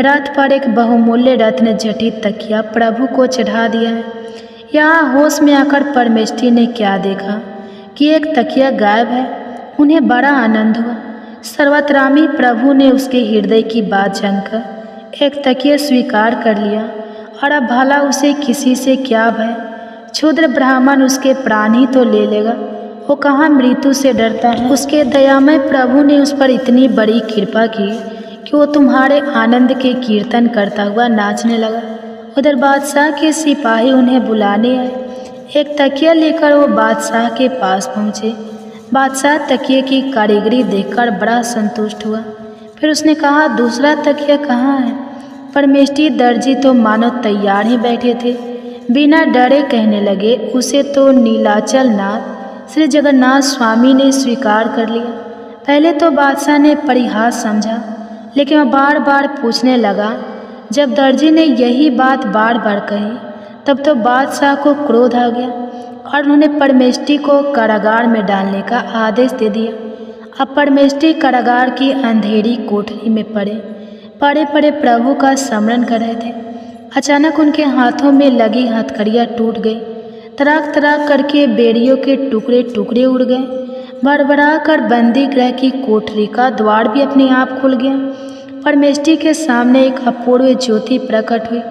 रथ पर एक बहुमूल्य रत्न जटित तकिया प्रभु को चढ़ा दिया है। यहाँ होश में आकर परमेष्टि ने क्या देखा कि एक तकिया गायब है। उन्हें बड़ा आनंद हुआ। सर्वत्रामी प्रभु ने उसके हृदय की बात जानकर एक तकिया स्वीकार कर लिया और अब भला उसे किसी से क्या भय। क्षुद्र ब्राह्मण उसके प्राण ही तो ले लेगा, वो कहाँ मृत्यु से डरता है। उसके दयामय प्रभु ने उस पर इतनी बड़ी कृपा की कि वो तुम्हारे आनंद के कीर्तन करता हुआ नाचने लगा। उधर बादशाह के सिपाही उन्हें बुलाने आए। एक तकिया लेकर वो बादशाह के पास पहुँचे। बादशाह तकिए की कारीगरी देखकर बड़ा संतुष्ट हुआ। फिर उसने कहा, दूसरा तकिया कहाँ है? परमेष्ठी दर्जी तो मानो तैयार ही बैठे थे। बिना डरे कहने लगे, उसे तो नीलाचल नाथ श्री जगन्नाथ स्वामी ने स्वीकार कर लिया। पहले तो बादशाह ने परिहास समझा, लेकिन वह बार बार पूछने लगा। जब दर्जी ने यही बात बार बार कही, तब तो बादशाह को क्रोध आ गया और उन्होंने परमेष्ठी को कारागार में डालने का आदेश दे दिया। अब परमेष्ठी कारागार की अंधेरी कोठरी में पड़े पड़े प्रभु का स्मरण कर रहे थे। अचानक उनके हाथों में लगी हथकड़ियाँ टूट गई। तराक तराक करके बेड़ियों के टुकड़े टुकड़े उड़ गए। बड़बड़ा कर बंदी गृह की कोठरी का द्वार भी अपने आप खुल गया। परमेष्ठी के सामने एक अपूर्व ज्योति प्रकट हुई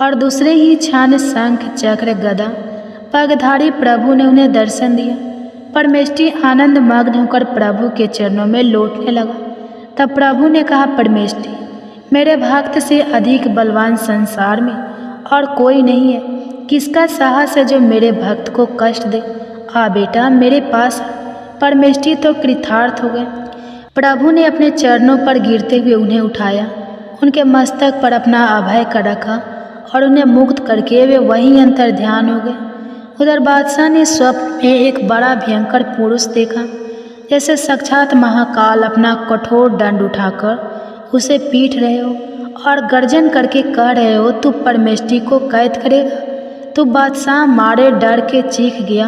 और दूसरे ही क्षण शंख चक्र गदा पगधारी प्रभु ने उन्हें दर्शन दिया। परमेष्ठी आनंद मग्न होकर प्रभु के चरणों में लौटने लगा। तब प्रभु ने कहा, परमेष्ठी, मेरे भक्त से अधिक बलवान संसार में और कोई नहीं है। किसका साहस है जो मेरे भक्त को कष्ट दे? आ बेटा, मेरे पास। परमेष्ठी तो कृतार्थ हो गए। प्रभु ने अपने चरणों पर गिरते हुए उन्हें उठाया, उनके मस्तक पर अपना अभय कर रखा और उन्हें मुक्त करके वे वहीं अंतर ध्यान हो गए। उधर बादशाह ने स्वप्न में एक बड़ा भयंकर पुरुष देखा, जैसे साक्षात महाकाल अपना कठोर दंड उठाकर उसे पीट रहे हो और गर्जन करके कह रहे हो, तू परमेष्ठी को कैद करेगा। तो बादशाह मारे डर के चीख गया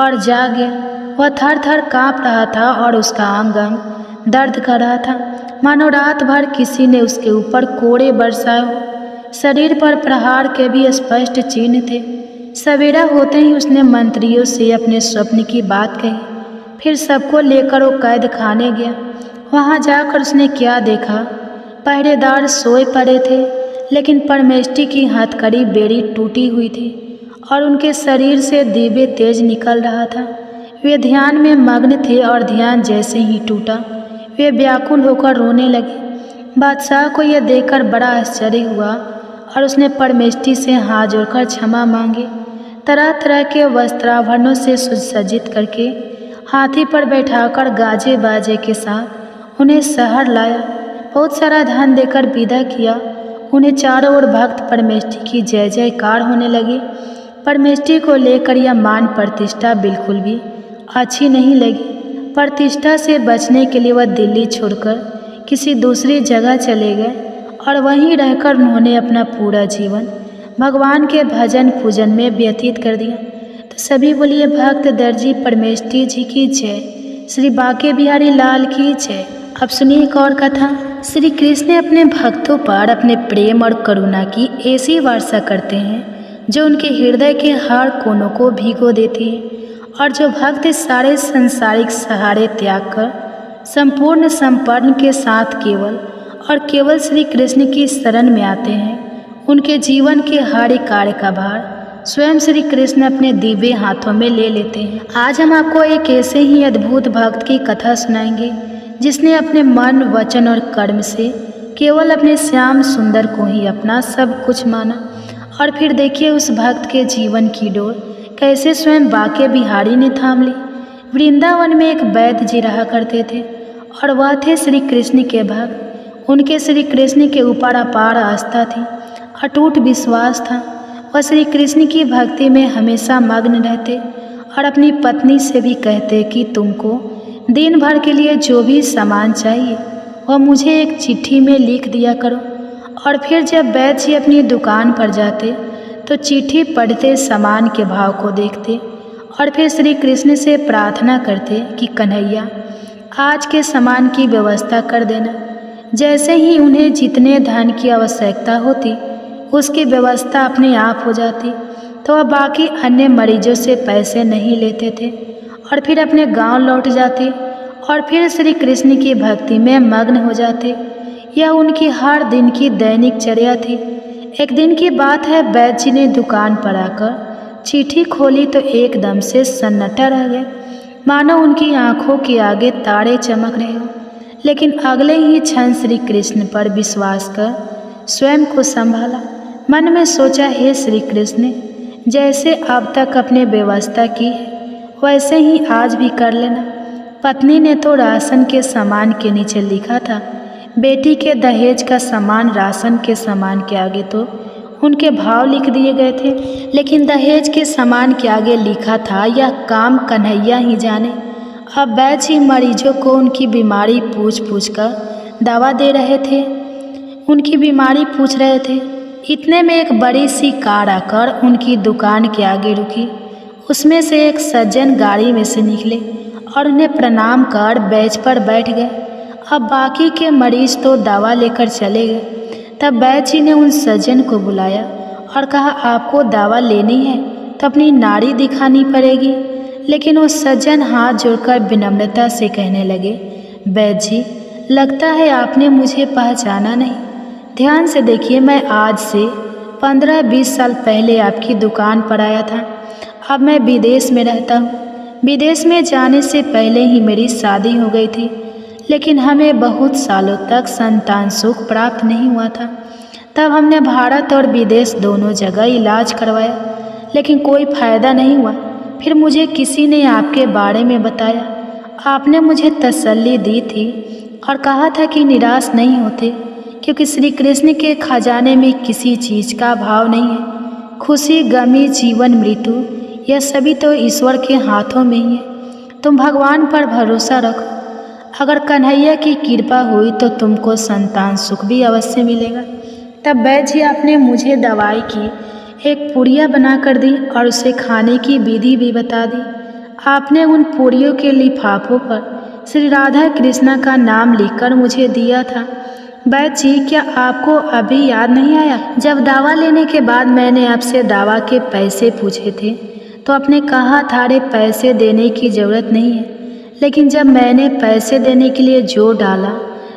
और जाग गया। वह थर थर काँप रहा था और उसका अंग अंग दर्द कर रहा था, मानो रात भर किसी ने उसके ऊपर कोड़े बरसाए हो। शरीर पर प्रहार के भी स्पष्ट चिन्ह थे। सवेरा होते ही उसने मंत्रियों से अपने स्वप्न की बात कही। फिर सबको लेकर वो कैद खाने गया। वहाँ जाकर उसने क्या देखा? पहरेदार सोए पड़े थे, लेकिन परमेष्ठी की हथकड़ी बेड़ी टूटी हुई थी और उनके शरीर से दिव्य तेज निकल रहा था। वे ध्यान में मग्न थे और ध्यान जैसे ही टूटा, वे व्याकुल होकर रोने लगे। बादशाह को यह देखकर बड़ा आश्चर्य हुआ और उसने परमेष्ठी से हाथ जोड़कर क्षमा मांगी। तरह तरह के वस्त्राभरणों से सुसज्जित करके हाथी पर बैठाकर गाजे बाजे के साथ उन्हें शहर लाया। बहुत सारा धन देकर विदा किया। उन्हें चारों ओर भक्त परमेष्ठी की जय जयकार होने लगी। परमेष्ठी को लेकर यह मान प्रतिष्ठा बिल्कुल भी अच्छी नहीं लगी। प्रतिष्ठा से बचने के लिए वह दिल्ली छोड़कर किसी दूसरी जगह चले गए और वहीं रहकर उन्होंने अपना पूरा जीवन भगवान के भजन पूजन में व्यतीत कर दिया। तो सभी बोलिए, भक्त दर्जी परमेष्ठी जी की जय, श्री बांके बिहारी लाल की जय। अब सुनिए एक और कथा। श्री कृष्ण अपने भक्तों पर अपने प्रेम और करुणा की ऐसी वर्षा करते हैं जो उनके हृदय के हर कोनों को भिगो देती है, और जो भक्त सारे सांसारिक सहारे त्याग कर संपूर्ण समर्पण के साथ केवल श्री कृष्ण की शरण में आते हैं, उनके जीवन के हर एक कार्य का भार स्वयं श्री कृष्ण अपने दिव्य हाथों में ले लेते हैं। आज हम आपको एक ऐसे ही अद्भुत भक्त की कथा सुनाएंगे जिसने अपने मन, वचन और कर्म से केवल अपने श्याम सुंदर को ही अपना सब कुछ माना। और फिर देखिए उस भक्त के जीवन की डोर कैसे स्वयं बांके बिहारी ने थाम ली। वृंदावन में एक वैद्य जी रहा करते थे और वह थे श्री कृष्ण के भक्त। उनके श्री कृष्ण के ऊपर अपार आस्था थी, अटूट विश्वास था। वह श्री कृष्ण की भक्ति में हमेशा मग्न रहते और अपनी पत्नी से भी कहते कि तुमको दिन भर के लिए जो भी सामान चाहिए वह मुझे एक चिट्ठी में लिख दिया करो। और फिर जब वैद्य जी अपनी दुकान पर जाते तो चिट्ठी पढ़ते, सामान के भाव को देखते और फिर श्री कृष्ण से प्रार्थना करते कि कन्हैया आज के सामान की व्यवस्था कर देना। जैसे ही उन्हें जितने धन की आवश्यकता होती उसकी व्यवस्था अपने आप हो जाती, तो वह बाकी अन्य मरीजों से पैसे नहीं लेते थे और फिर अपने गांव लौट जाते और फिर श्री कृष्ण की भक्ति में मग्न हो जाते। यह उनकी हर दिन की दैनिक चर्या थी। एक दिन की बात है, वैद्य जी ने दुकान पर आकर चिट्ठी खोली तो एकदम से सन्नाटा रह गया, मानो उनकी आंखों के आगे तारे चमक रहे हो। लेकिन अगले ही क्षण श्री कृष्ण पर विश्वास कर स्वयं को संभाला। मन में सोचा, हे श्री कृष्ण, जैसे अब तक अपने व्यवस्था की है वैसे ही आज भी कर लेना। पत्नी ने तो राशन के सामान के नीचे लिखा था, बेटी के दहेज का सामान राशन के सामान के आगे तो उनके भाव लिख दिए गए थे, लेकिन दहेज के सामान के आगे लिखा था यह काम कन्हैया ही जाने। अब वैद्य जी मरीजों को उनकी बीमारी पूछ पूछ कर दवा दे रहे थे, उनकी बीमारी पूछ रहे थे। इतने में एक बड़ी सी कार आकर उनकी दुकान के आगे रुकी। उसमें से एक सज्जन गाड़ी में से निकले और उन्हें प्रणाम कर बेंच पर बैठ गए। अब बाकी के मरीज तो दवा लेकर चले गए। तब वैद्य जी ने उन सज्जन को बुलाया और कहा, आपको दवा लेनी है तो अपनी नाड़ी दिखानी पड़ेगी। लेकिन वो सज्जन हाथ जोड़कर विनम्रता से कहने लगे, वैद्य जी, लगता है आपने मुझे पहचाना नहीं। ध्यान से देखिए, मैं आज से 15-20 साल पहले आपकी दुकान पर आया था। अब मैं विदेश में रहता हूँ। विदेश में जाने से पहले ही मेरी शादी हो गई थी, लेकिन हमें बहुत सालों तक संतान सुख प्राप्त नहीं हुआ था। तब हमने भारत और विदेश दोनों जगह इलाज करवाया, लेकिन कोई फ़ायदा नहीं हुआ। फिर मुझे किसी ने आपके बारे में बताया। आपने मुझे तसल्ली दी थी और कहा था कि निराश नहीं होते, क्योंकि श्री कृष्ण के खजाने में किसी चीज़ का अभाव नहीं है। खुशी, गमी, जीवन, मृत्यु, यह सभी तो ईश्वर के हाथों में ही है। तुम भगवान पर भरोसा रखो। अगर कन्हैया की कृपा हुई तो तुमको संतान सुख भी अवश्य मिलेगा। तब वैद्य जी आपने मुझे दवाई की एक पुड़िया बना कर दी और उसे खाने की विधि भी बता दी। आपने उन पुड़ियों के लिफाफों पर श्री राधा कृष्णा का नाम लिखकर मुझे दिया था। वैद्य जी, क्या आपको अभी याद नहीं आया? जब दवा लेने के बाद मैंने आपसे दवा के पैसे पूछे थे तो आपने कहा था, अरे पैसे देने की ज़रूरत नहीं है। लेकिन जब मैंने पैसे देने के लिए जोर डाला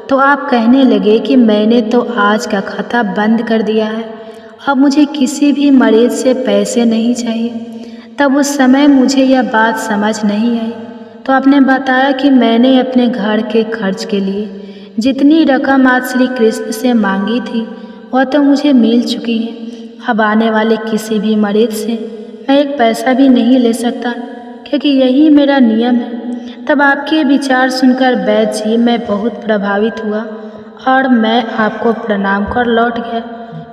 तो आप कहने लगे कि मैंने तो आज का खाता बंद कर दिया है, अब मुझे किसी भी मरीज से पैसे नहीं चाहिए। तब उस समय मुझे यह बात समझ नहीं आई, तो आपने बताया कि मैंने अपने घर के खर्च के लिए जितनी रकम आज श्री कृष्ण से मांगी थी वह तो मुझे मिल चुकी है। अब आने वाले किसी भी मरीज से मैं एक पैसा भी नहीं ले सकता, क्योंकि यही मेरा नियम है। तब आपके विचार सुनकर वैद्य जी मैं बहुत प्रभावित हुआ और मैं आपको प्रणाम कर लौट गया।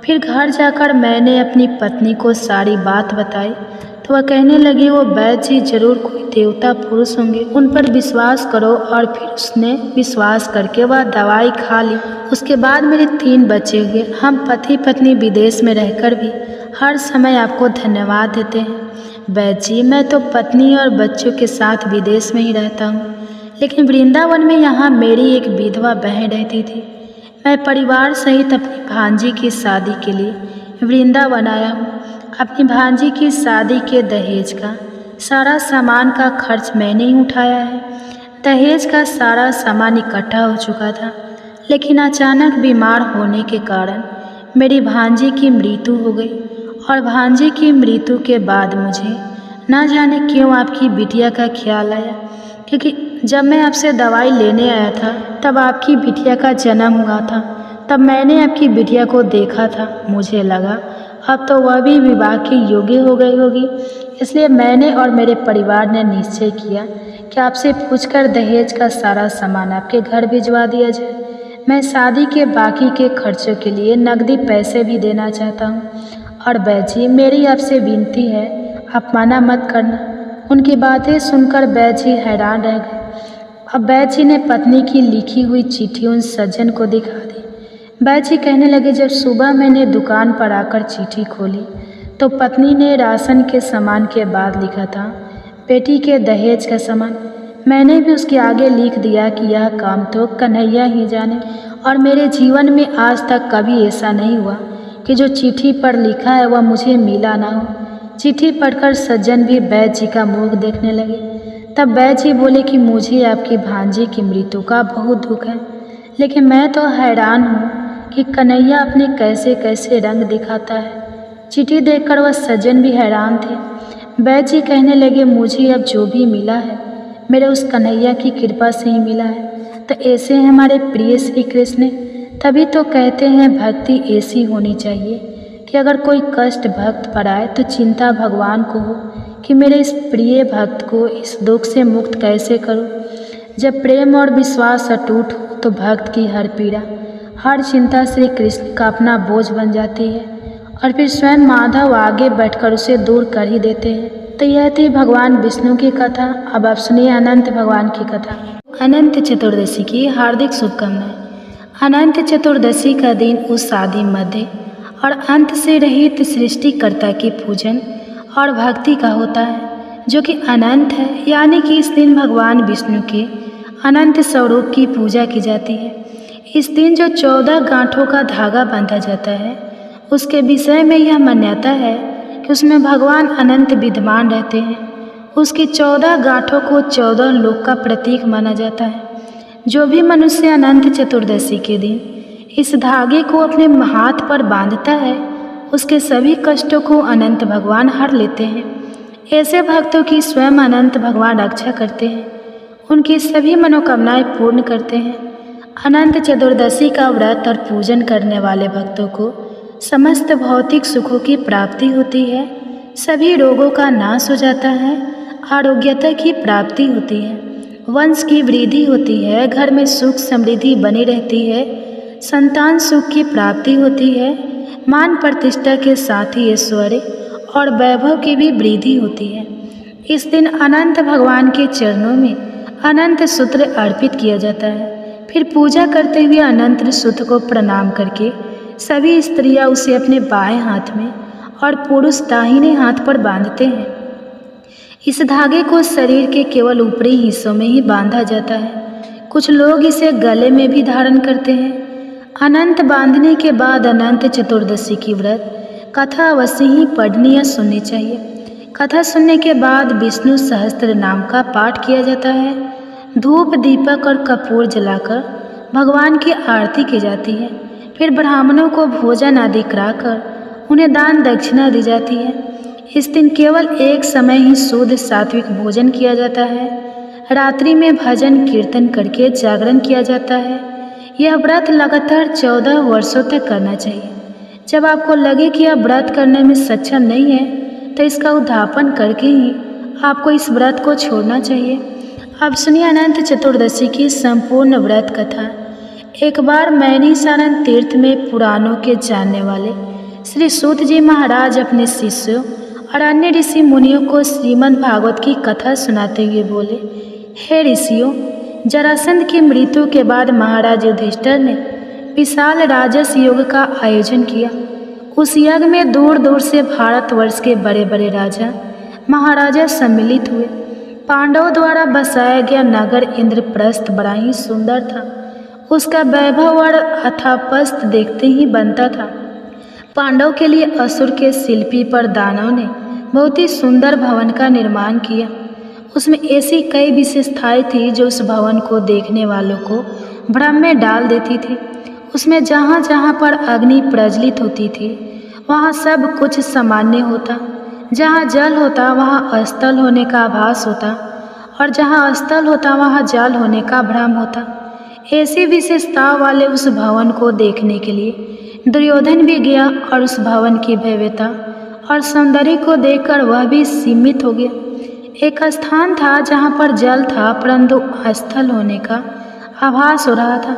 फिर घर जाकर मैंने अपनी पत्नी को सारी बात बताई तो वह कहने लगी, वो वैद्य जी जरूर कोई देवता पुरुष होंगे, उन पर विश्वास करो। और फिर उसने विश्वास करके वह दवाई खा ली। उसके बाद मेरे 3 बच्चे हुए। हम पति पत्नी विदेश में रहकर भी हर समय आपको धन्यवाद देते हैं। वैद्य जी, मैं तो पत्नी और बच्चों के साथ विदेश में ही रहता हूँ, लेकिन वृंदावन में यहाँ मेरी एक विधवा बहन रहती थी। मैं परिवार सहित अपनी भांजी की शादी के लिए वृंदावन आया हूँ। अपनी भांजी की शादी के दहेज का सारा सामान का खर्च मैंने ही उठाया है। दहेज का सारा सामान इकट्ठा हो चुका था, लेकिन अचानक बीमार होने के कारण मेरी भांजी की मृत्यु हो गई। और भांजी की मृत्यु के बाद मुझे ना जाने क्यों आपकी बिटिया का ख्याल आया, क्योंकि जब मैं आपसे दवाई लेने आया था तब आपकी बिटिया का जन्म हुआ था। तब मैंने आपकी बिटिया को देखा था। मुझे लगा अब तो वह भी विवाह के योग्य हो गई होगी, इसलिए मैंने और मेरे परिवार ने निश्चय किया कि आपसे पूछकर दहेज का सारा सामान आपके घर भिजवा दिया जाए। मैं शादी के बाकी के खर्चों के लिए नकदी पैसे भी देना चाहता हूँ। और वैद्य जी, मेरी आपसे विनती है, आप मना मत करना। उनकी बातें सुनकर वैद्य जी हैरान रह गए। अब वैद्य जी ने पत्नी की लिखी हुई चिट्ठी उन सज्जन को दिखा दी। वैद्य जी कहने लगे, जब सुबह मैंने दुकान पर आकर चिट्ठी खोली तो पत्नी ने राशन के सामान के बाद लिखा था बेटी के दहेज का सामान। मैंने भी उसके आगे लिख दिया कि यह काम तो कन्हैया ही जाने, और मेरे जीवन में आज तक कभी ऐसा नहीं हुआ कि जो चिट्ठी पर लिखा है वह मुझे मिला ना हो। चिट्ठी पढ़कर सज्जन भी वैद्य जी का मुख देखने लगे। तब वैद्य जी बोले कि मुझे आपकी भांजी की मृत्यु का बहुत दुख है, लेकिन मैं तो हैरान हूँ कि कन्हैया अपने कैसे कैसे रंग दिखाता है। चिट्ठी देखकर वह सज्जन भी हैरान थे। वैद्य जी कहने लगे, मुझे अब जो भी मिला है मेरे उस कन्हैया की कृपा से ही मिला है। तो ऐसे हमारे प्रिय श्री कृष्ण, तभी तो कहते हैं भक्ति ऐसी होनी चाहिए कि अगर कोई कष्ट भक्त पर आए तो चिंता भगवान को हो कि मेरे इस प्रिय भक्त को इस दुख से मुक्त कैसे करूं। जब प्रेम और विश्वास अटूट हो तो भक्त की हर पीड़ा, हर चिंता श्री कृष्ण का अपना बोझ बन जाती है और फिर स्वयं माधव आगे बैठकर उसे दूर कर ही देते हैं। तो यह थी भगवान विष्णु की कथा। अब आप सुनिए अनंत भगवान की कथा। अनंत चतुर्दशी की हार्दिक शुभकामनाएं। अनंत चतुर्दशी का दिन उस आदि मध्य और अंत से रहित सृष्टिकर्ता की पूजन और भक्ति का होता है, जो कि अनंत है। यानी कि इस दिन भगवान विष्णु के अनंत स्वरूप की पूजा की जाती है। इस दिन जो 14 गांठों का धागा बांधा जाता है, उसके विषय में यह मान्यता है कि उसमें भगवान अनंत विद्यमान रहते हैं। उसकी 14 गांठों को 14 लोक का प्रतीक माना जाता है। जो भी मनुष्य अनंत चतुर्दशी के दिन इस धागे को अपने हाथ पर बांधता है, उसके सभी कष्टों को अनंत भगवान हर लेते हैं। ऐसे भक्तों की स्वयं अनंत भगवान रक्षा करते हैं, उनकी सभी मनोकामनाएं पूर्ण करते हैं। अनंत चतुर्दशी का व्रत और पूजन करने वाले भक्तों को समस्त भौतिक सुखों की प्राप्ति होती है, सभी रोगों का नाश हो जाता है, आरोग्यता की प्राप्ति होती है, वंश की वृद्धि होती है, घर में सुख समृद्धि बनी रहती है, संतान सुख की प्राप्ति होती है, मान प्रतिष्ठा के साथ ही ऐश्वर्य और वैभव की भी वृद्धि होती है। इस दिन अनंत भगवान के चरणों में अनंत सूत्र अर्पित किया जाता है। फिर पूजा करते हुए अनंत सूत्र को प्रणाम करके सभी स्त्रियां उसे अपने बाएं हाथ में और पुरुष दाहिने हाथ पर बांधते हैं। इस धागे को शरीर के केवल ऊपरी हिस्सों में ही बांधा जाता है। कुछ लोग इसे गले में भी धारण करते हैं। अनंत बांधने के बाद अनंत चतुर्दशी की व्रत कथा अवश्य ही पढ़नी या सुननी चाहिए। कथा सुनने के बाद विष्णु सहस्त्र नाम का पाठ किया जाता है। धूप दीपक और कपूर जलाकर भगवान की आरती की जाती है। फिर ब्राह्मणों को भोजन आदि कराकर उन्हें दान दक्षिणा दी जाती है। इस दिन केवल एक समय ही शुद्ध सात्विक भोजन किया जाता है। रात्रि में भजन कीर्तन करके जागरण किया जाता है। यह व्रत लगातार 14 वर्षों तक करना चाहिए। जब आपको लगे कि आप व्रत करने में सक्षम नहीं है, तो इसका उद्यापन करके ही आपको इस व्रत को छोड़ना चाहिए। अब सुनिए अनंत चतुर्दशी की संपूर्ण व्रत कथा। एक बार नैमिषारण्य तीर्थ में पुराणों के जानने वाले श्री सूत जी महाराज अपने शिष्यों और अन्य ऋषि मुनियों को श्रीमद् भागवत की कथा सुनाते हुए बोले, हे ऋषियों, जरासंध की मृत्यु के बाद महाराज युधिष्ठिर ने विशाल राजस योग का आयोजन किया। उस यज्ञ में दूर दूर से भारतवर्ष के बड़े बड़े राजा महाराजा सम्मिलित हुए। पांडवों द्वारा बसाया गया नगर इंद्रप्रस्थ बड़ा ही सुंदर था। उसका वैभव और अथापस्थ देखते ही बनता था। पांडव के लिए असुर के शिल्पी पर दानव ने बहुत ही सुंदर भवन का निर्माण किया। उसमें ऐसी कई विशेषताएं थी जो उस भवन को देखने वालों को भ्रम में डाल देती थी। उसमें जहाँ जहाँ पर अग्नि प्रज्वलित होती थी, वहाँ सब कुछ सामान्य होता। जहाँ जल होता वहाँ स्थल होने का आभास होता, और जहाँ स्थल होता वहाँ जल होने का भ्रम होता। ऐसी विशेषताओं वाले उस भवन को देखने के लिए दुर्योधन भी गया और उस भवन की भव्यता और सौंदर्य को देखकर वह भी सीमित हो गया। एक स्थान था जहाँ पर जल था, परंतु स्थल होने का आभास हो रहा था।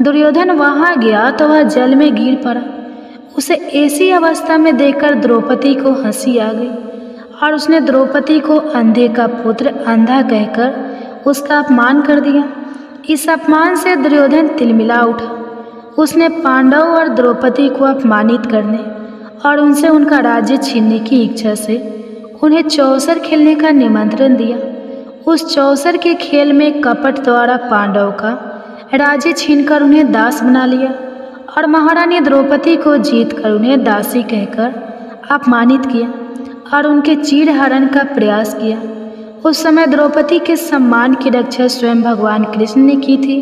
दुर्योधन वहाँ गया तो वह जल में गिर पड़ा। उसे ऐसी अवस्था में देखकर द्रौपदी को हंसी आ गई और उसने द्रौपदी को अंधे का पुत्र अंधा कहकर उसका अपमान कर दिया। इस अपमान से दुर्योधन तिलमिला उठा। उसने पांडव और द्रौपदी को अपमानित करने और उनसे उनका राज्य छीनने की इच्छा से उन्हें चौसर खेलने का निमंत्रण दिया। उस चौसर के खेल में कपट द्वारा पांडव का राज्य छीनकर उन्हें दास बना लिया और महारानी द्रौपदी को जीतकर उन्हें दासी कहकर अपमानित किया और उनके चीरहरण का प्रयास किया। उस समय द्रौपदी के सम्मान की रक्षा स्वयं भगवान कृष्ण ने की थी।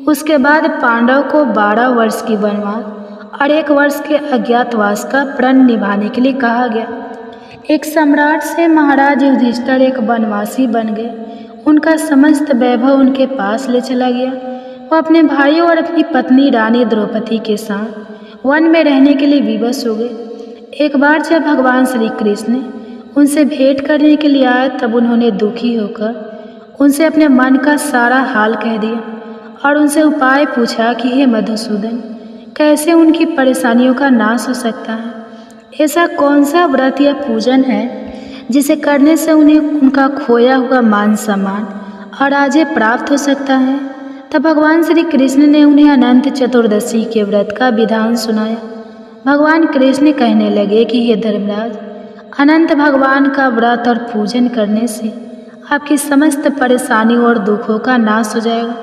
उसके बाद पांडव को 12 वर्ष की वनवास और 1 वर्ष के अज्ञातवास का प्रण निभाने के लिए कहा गया। एक सम्राट से महाराज युधिष्ठिर एक वनवासी बन गए। उनका समस्त वैभव उनके पास ले चला गया। वो अपने भाइयों और अपनी पत्नी रानी द्रौपदी के साथ वन में रहने के लिए विवश हो गए। एक बार जब भगवान श्री कृष्ण उनसे भेंट करने के लिए आए, तब उन्होंने दुखी होकर उनसे अपने मन का सारा हाल कह दिया और उनसे उपाय पूछा कि हे मधुसूदन, कैसे उनकी परेशानियों का नाश हो सकता है। ऐसा कौन सा व्रत या पूजन है जिसे करने से उन्हें उनका खोया हुआ मान सम्मान और राज्य प्राप्त हो सकता है। तब भगवान श्री कृष्ण ने उन्हें अनंत चतुर्दशी के व्रत का विधान सुनाया। भगवान कृष्ण कहने लगे कि हे धर्मराज, अनंत भगवान का व्रत और पूजन करने से आपकी समस्त परेशानियों और दुखों का नाश हो जाएगा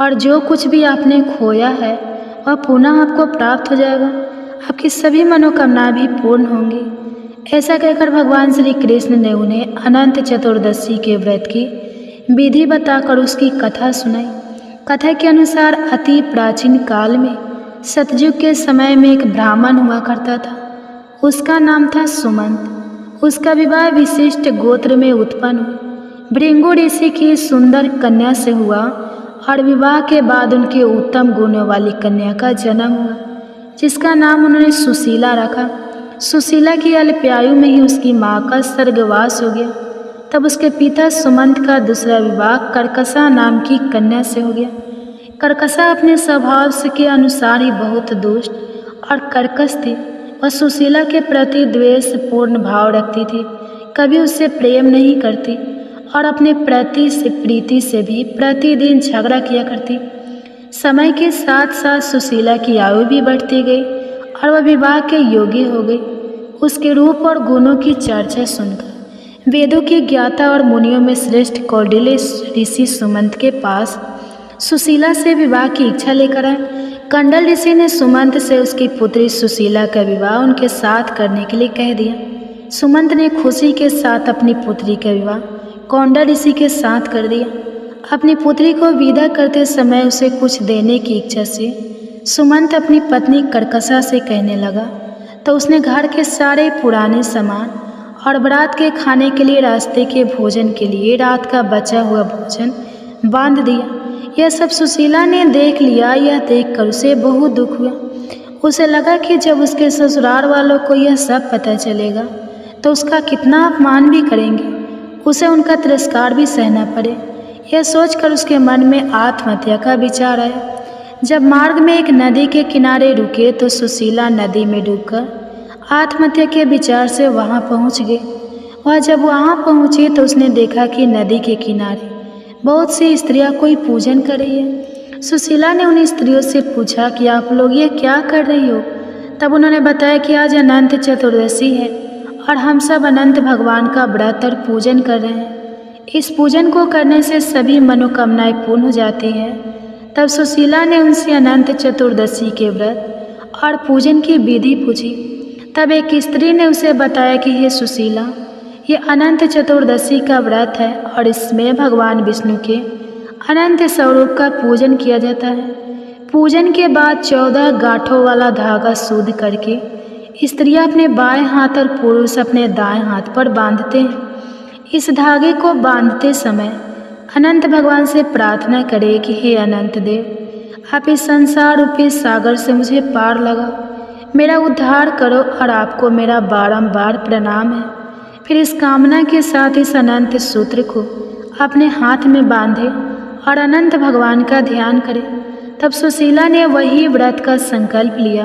और जो कुछ भी आपने खोया है वह पुनः आपको प्राप्त हो जाएगा। आपकी सभी मनोकामनाएं भी पूर्ण होंगी। ऐसा कहकर भगवान श्री कृष्ण ने उन्हें अनंत चतुर्दशी के व्रत की विधि बताकर उसकी कथा सुनाई। कथा के अनुसार अति प्राचीन काल में सतयुग के समय में एक ब्राह्मण हुआ करता था। उसका नाम था सुमंत। उसका विवाह विशिष्ट गोत्र में उत्पन्न हुआ भृंगु ऋषि की सुंदर कन्या से हुआ और विवाह के बाद उनके उत्तम गुणों वाली कन्या का जन्म हुआ, जिसका नाम उन्होंने सुशीला रखा। सुशीला की अल्पायु में ही उसकी माँ का स्वर्गवास हो गया। तब उसके पिता सुमंत का दूसरा विवाह कर्कशा नाम की कन्या से हो गया। कर्कशा अपने स्वभाव से के अनुसार ही बहुत दुष्ट और कर्कश थी। वह सुशीला के प्रति द्वेषपूर्ण भाव रखती थी, कभी उससे प्रेम नहीं करती और अपने प्रति से प्रीति से भी प्रतिदिन झगड़ा किया करती। समय के साथ साथ सुशीला की आयु भी बढ़ती गई और वह विवाह के योग्य हो गई। उसके रूप और गुणों की चर्चा सुनकर वेदों के ज्ञाता और मुनियों में श्रेष्ठ कौंडिल्य ऋषि सुमंत के पास सुशीला से विवाह की इच्छा लेकर आए। कंडल ऋषि ने सुमंत से उसकी पुत्री सुशीला का विवाह उनके साथ करने के लिए कह दिया। सुमंत ने खुशी के साथ अपनी पुत्री का विवाह कौंडल ऋषि के साथ कर दिया। अपनी पुत्री को विदा करते समय उसे कुछ देने की इच्छा से सुमंत अपनी पत्नी कर्कशा से कहने लगा, तो उसने घर के सारे पुराने सामान और बारात के खाने के लिए रास्ते के भोजन के लिए रात का बचा हुआ भोजन बांध दिया। यह सब सुशीला ने देख लिया। यह देखकर उसे बहुत दुख हुआ। उसे लगा कि जब उसके ससुराल वालों को यह सब पता चलेगा तो उसका कितना अपमान भी करेंगे, उसे उनका तिरस्कार भी सहना पड़े। यह सोचकर उसके मन में आत्महत्या का विचार आया। जब मार्ग में एक नदी के किनारे रुके तो सुशीला नदी में डूबकर आत्महत्या के विचार से वहां पहुंच गई। वह जब वहां पहुंची तो उसने देखा कि नदी के किनारे बहुत सी स्त्रियां कोई पूजन कर रही है। सुशीला ने उन स्त्रियों से पूछा कि आप लोग ये क्या कर रही हो। तब उन्होंने बताया कि आज अनंत चतुर्दशी है और हम सब अनंत भगवान का व्रत और पूजन कर रहे हैं। इस पूजन को करने से सभी मनोकामनाएं पूर्ण हो जाती हैं। तब सुशीला ने उनसे अनंत चतुर्दशी के व्रत और पूजन की विधि पूछी। तब एक स्त्री ने उसे बताया कि हे सुशीला, ये अनंत चतुर्दशी का व्रत है और इसमें भगवान विष्णु के अनंत स्वरूप का पूजन किया जाता है। पूजन के बाद 14 गांठों वाला धागा शुद्ध करके स्त्रियां अपने बाएं हाथ और पुरुष अपने दाएं हाथ पर बांधते हैं। इस धागे को बांधते समय अनंत भगवान से प्रार्थना करें कि हे अनंत देव, आप इस संसार रूपी सागर से मुझे पार लगाओ, मेरा उद्धार करो और आपको मेरा बारंबार प्रणाम है। फिर इस कामना के साथ इस अनंत सूत्र को अपने हाथ में बांधे और अनंत भगवान का ध्यान करें। तब सुशीला ने वही व्रत का संकल्प लिया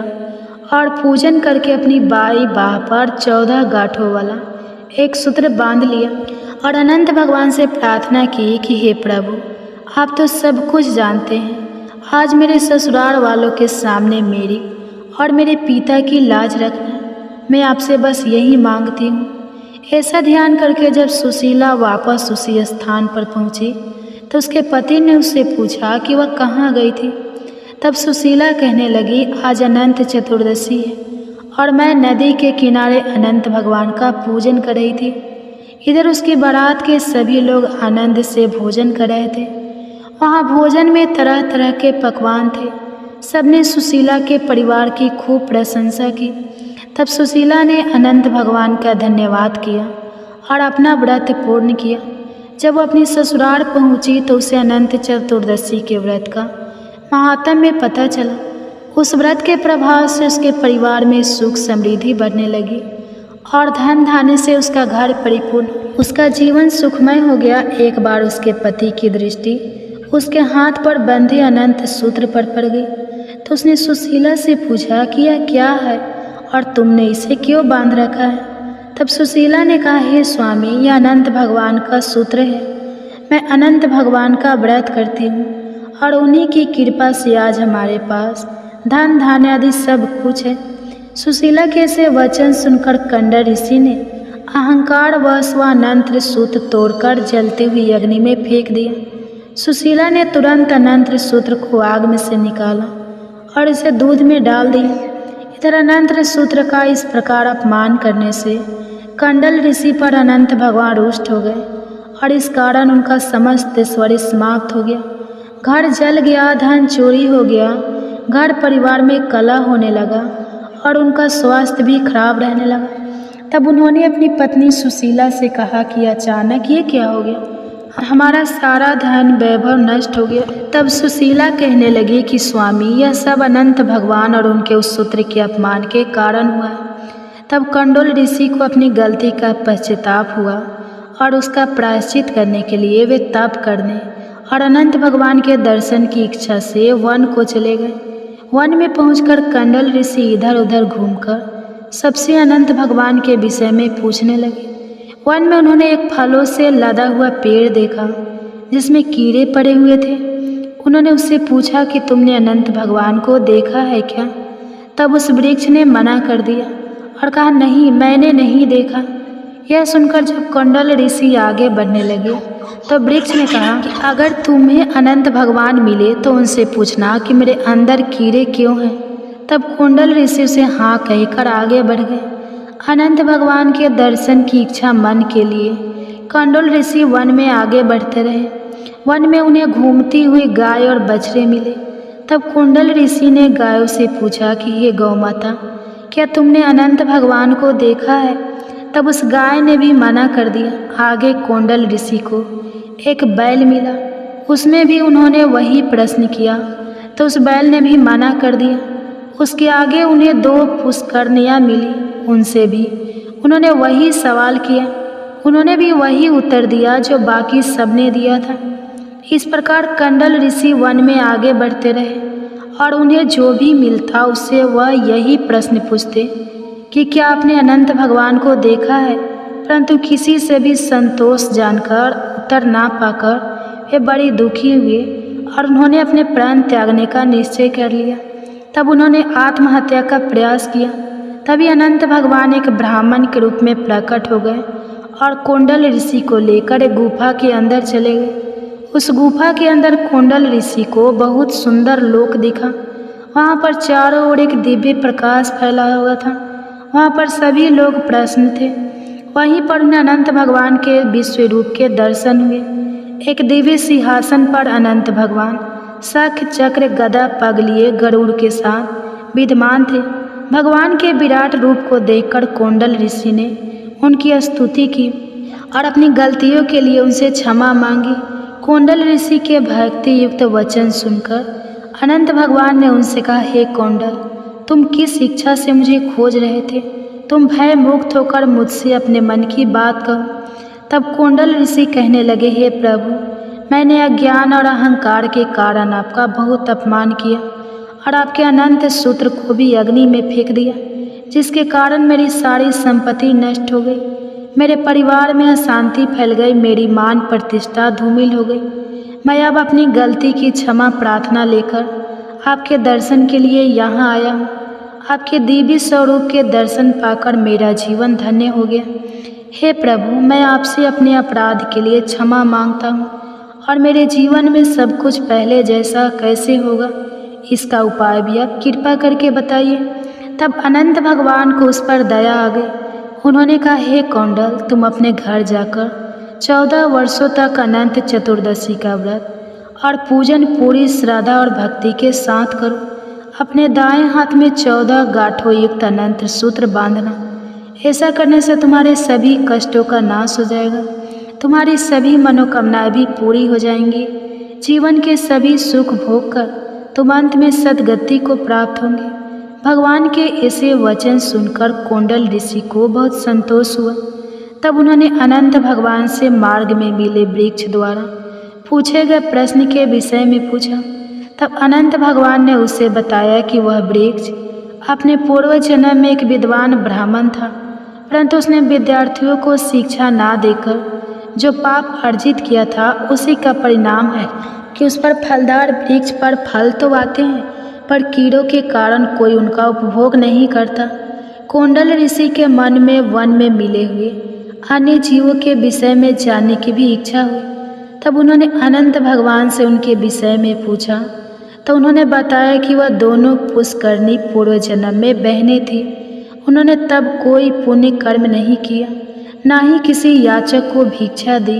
और पूजन करके अपनी बाई बाह पर 14 गांठों वाला एक सूत्र बांध लिया और अनंत भगवान से प्रार्थना की कि हे प्रभु, आप तो सब कुछ जानते हैं। आज मेरे ससुराल वालों के सामने मेरी और मेरे पिता की लाज रखना, मैं आपसे बस यही मांगती हूँ। ऐसा ध्यान करके जब सुशीला वापस उसी स्थान पर पहुंची तो उसके पति ने उससे पूछा कि वह कहाँ गई थी। तब सुशीला कहने लगी, आज अनंत चतुर्दशी है और मैं नदी के किनारे अनंत भगवान का पूजन कर रही थी। इधर उसकी बारात के सभी लोग आनंद से भोजन कर रहे थे। वहाँ भोजन में तरह तरह के पकवान थे। सबने सुशीला के परिवार की खूब प्रशंसा की। तब सुशीला ने अनंत भगवान का धन्यवाद किया और अपना व्रत पूर्ण किया। जब वो अपनी ससुराल पहुंची तो उसे अनंत चतुर्दशी के व्रत का महात्म्य पता चला। उस व्रत के प्रभाव से उसके परिवार में सुख समृद्धि बढ़ने लगी और धन धान्य से उसका घर परिपूर्ण। उसका जीवन सुखमय हो गया। एक बार उसके पति की दृष्टि उसके हाथ पर बंधे अनंत सूत्र पर पड़ गई तो उसने सुशीला से पूछा कि यह क्या है और तुमने इसे क्यों बांध रखा है। तब सुशीला ने कहा, हे स्वामी, यह अनंत भगवान का सूत्र है। मैं अनंत भगवान का व्रत करती हूँ और उन्हीं की कृपा से आज हमारे पास धन धान्य आदि सब कुछ है। सुशीला के ऐसे वचन सुनकर कंडर ऋषि ने अहंकार वश वह अनंत सूत्र तोड़कर जलते हुए अग्नि में फेंक दिया। सुशीला ने तुरंत अनंत सूत्र को आग में से निकाला और इसे दूध में डाल दिया। इधर अनंत सूत्र का इस प्रकार अपमान करने से कंडल ऋषि पर अनंत भगवान रुष्ट हो गए और इस कारण उनका समस्त ऐश्वर्य समाप्त हो गया। घर जल गया, धन चोरी हो गया, घर परिवार में कलह होने लगा और उनका स्वास्थ्य भी खराब रहने लगा। तब उन्होंने अपनी पत्नी सुशीला से कहा कि अचानक ये क्या हो गया, हमारा सारा धन वैभव नष्ट हो गया। तब सुशीला कहने लगी कि स्वामी, यह सब अनंत भगवान और उनके उस सूत्र के अपमान के कारण हुआ है। तब कंडोल ऋषि को अपनी गलती का पश्चाताप हुआ और उसका प्रायश्चित करने के लिए वे तप करने और अनंत भगवान के दर्शन की इच्छा से वन को चले गए। वन में पहुंचकर कंडल ऋषि इधर उधर घूमकर सबसे अनंत भगवान के विषय में पूछने लगे। वन में उन्होंने एक फलों से लदा हुआ पेड़ देखा जिसमें कीड़े पड़े हुए थे। उन्होंने उससे पूछा कि तुमने अनंत भगवान को देखा है क्या। तब उस वृक्ष ने मना कर दिया और कहा, नहीं, मैंने नहीं देखा। यह सुनकर जब कंडल ऋषि आगे बढ़ने लगे तो वृक्ष ने कहा कि अगर तुम्हें अनंत भगवान मिले तो उनसे पूछना कि मेरे अंदर कीड़े क्यों हैं। तब कुंडल ऋषि उसे हाँ कहकर आगे बढ़ गए। अनंत भगवान के दर्शन की इच्छा मन के लिए कंडोल ऋषि वन में आगे बढ़ते रहे। वन में उन्हें घूमती हुई गाय और बछड़े मिले। तब कुंडल ऋषि ने गायों से पूछा कि हे गौ माता, क्या तुमने अनंत भगवान को देखा है। तब उस गाय ने भी मना कर दिया। आगे कुंडल ऋषि को एक बैल मिला, उसमें भी उन्होंने वही प्रश्न किया तो उस बैल ने भी मना कर दिया। उसके आगे उन्हें 2 पुष्करनियाँ मिली, उनसे भी उन्होंने वही सवाल किया। उन्होंने भी वही उत्तर दिया जो बाकी सबने दिया था। इस प्रकार कंडल ऋषि वन में आगे बढ़ते रहे और उन्हें जो भी मिलता उससे वह यही प्रश्न पूछते कि क्या आपने अनंत भगवान को देखा है। परंतु किसी से भी संतोष जानकर उत्तर ना पाकर वे बड़ी दुखी हुए और उन्होंने अपने प्राण त्यागने का निश्चय कर लिया। तब उन्होंने आत्महत्या का प्रयास किया। तभी अनंत भगवान एक ब्राह्मण के रूप में प्रकट हो गए और कुंडल ऋषि को लेकर एक गुफा के अंदर चले गए। उस गुफा के अंदर कुंडल ऋषि को बहुत सुंदर लोक दिखा। वहाँ पर चारों ओर एक दिव्य प्रकाश फैला हुआ था। वहाँ पर सभी लोग प्रसन्न थे। वहीं पर उन्हें अनंत भगवान के विश्व रूप के दर्शन हुए। एक दिव्य सिंहासन पर अनंत भगवान शंख चक्र गदा पग लिए गरुड़ के साथ विद्यमान थे। भगवान के विराट रूप को देखकर कुंडल ऋषि ने उनकी स्तुति की और अपनी गलतियों के लिए उनसे क्षमा मांगी। कुंडल ऋषि के भक्ति युक्त वचन सुनकर अनंत भगवान ने उनसे कहा, हे कुंडल, तुम किस इच्छा से मुझे खोज रहे थे। तुम भय मुक्त होकर मुझसे अपने मन की बात कहो। तब कुंडल ऋषि कहने लगे, हे प्रभु, मैंने अज्ञान और अहंकार के कारण आपका बहुत अपमान किया और आपके अनंत सूत्र को भी अग्नि में फेंक दिया, जिसके कारण मेरी सारी संपत्ति नष्ट हो गई। मेरे परिवार में अशांति फैल गई, मेरी मान प्रतिष्ठा धूमिल हो गई। मैं अब अपनी गलती की क्षमा प्रार्थना लेकर आपके दर्शन के लिए यहाँ आया हूँ। आपके दिव्य स्वरूप के दर्शन पाकर मेरा जीवन धन्य हो गया। हे प्रभु, मैं आपसे अपने अपराध के लिए क्षमा मांगता हूँ और मेरे जीवन में सब कुछ पहले जैसा कैसे होगा, इसका उपाय भी आप कृपा करके बताइए। तब अनंत भगवान को उस पर दया आ गई। उन्होंने कहा, हे कौंडल, तुम अपने घर जाकर 14 वर्षों तक अनंत चतुर्दशी का व्रत और पूजन पूरी श्रद्धा और भक्ति के साथ करो। अपने दाएं हाथ में 14 गांठों युक्त अनंत सूत्र बांधना। ऐसा करने से तुम्हारे सभी कष्टों का नाश हो जाएगा। तुम्हारी सभी मनोकामनाएं भी पूरी हो जाएंगी। जीवन के सभी सुख भोग कर तुम अंत में सद्गति को प्राप्त होंगे। भगवान के ऐसे वचन सुनकर कुंडल ऋषि को बहुत संतोष हुआ। तब उन्होंने अनंत भगवान से मार्ग में मिले वृक्ष द्वारा पूछे गए प्रश्न के विषय में पूछा। तब अनंत भगवान ने उसे बताया कि वह वृक्ष अपने पूर्व जन्म में एक विद्वान ब्राह्मण था, परंतु उसने विद्यार्थियों को शिक्षा ना देकर जो पाप अर्जित किया था, उसी का परिणाम है कि उस पर फलदार वृक्ष पर फल तो आते हैं, पर कीड़ों के कारण कोई उनका उपभोग नहीं करता। कोंडल ऋषि के मन में वन में मिले हुए अन्य जीवों के विषय में जानने की भी इच्छा हुई। तब उन्होंने अनंत भगवान से उनके विषय में पूछा, तो उन्होंने बताया कि वह दोनों पुष्करणी पूर्व जन्म में बहनें थी। उन्होंने तब कोई पुण्य कर्म नहीं किया, ना ही किसी याचक को भिक्षा दी,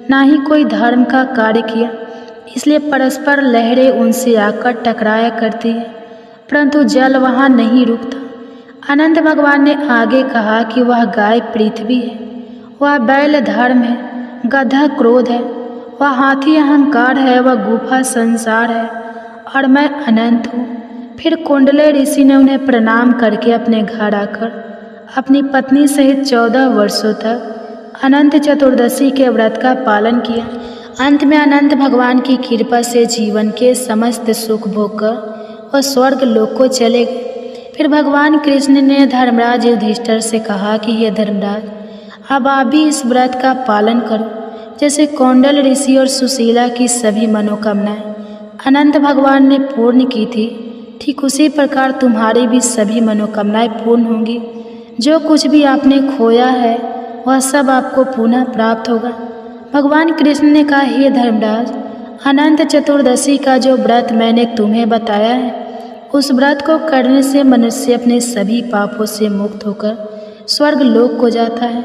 ना ही कोई धर्म का कार्य किया, इसलिए परस्पर लहरें उनसे आकर टकराया करती है, परंतु जल वहाँ नहीं रुकता। अनंत भगवान ने आगे कहा कि वह गाय पृथ्वी है, वह बैल धर्म है, गधा क्रोध है, वह हाथी अहंकार है, वह गुफा संसार है और मैं अनंत हूँ। फिर कुंडले ऋषि ने उन्हें प्रणाम करके अपने घर आकर अपनी पत्नी सहित 14 वर्षों तक अनंत चतुर्दशी के व्रत का पालन किया। अंत में अनंत भगवान की कृपा से जीवन के समस्त सुख भोगकर वह स्वर्ग लोक को चले गए। फिर भगवान कृष्ण ने धर्मराज युधिष्ठिर से कहा कि हे धर्मराज, अब आप भी इस व्रत का पालन करो। जैसे कौंडल ऋषि और सुशीला की सभी मनोकामनाएं अनंत भगवान ने पूर्ण की थी, ठीक उसी प्रकार तुम्हारी भी सभी मनोकामनाएं पूर्ण होंगी। जो कुछ भी आपने खोया है वह सब आपको पुनः प्राप्त होगा। भगवान कृष्ण ने कहा, हे धर्मराज, अनंत चतुर्दशी का जो व्रत मैंने तुम्हें बताया है, उस व्रत को करने से मनुष्य अपने सभी पापों से मुक्त होकर स्वर्ग लोक को जाता है।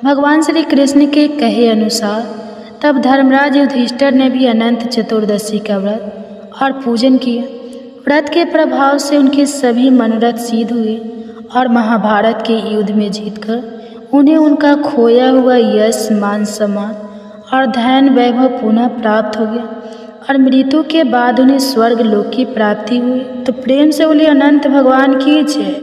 भगवान श्री कृष्ण के कहे अनुसार तब धर्मराज युधिष्ठिर ने भी अनंत चतुर्दशी का व्रत और पूजन किया। व्रत के प्रभाव से उनके सभी मनोरथ सिद्ध हुए और महाभारत के युद्ध में जीतकर उन्हें उनका खोया हुआ यश, मान सम्मान और धन वैभव पुनः प्राप्त हो गया और मृत्यु के बाद उन्हें स्वर्ग लोक की प्राप्ति हुई। तो प्रेम से बोलिए अनंत भगवान की जय।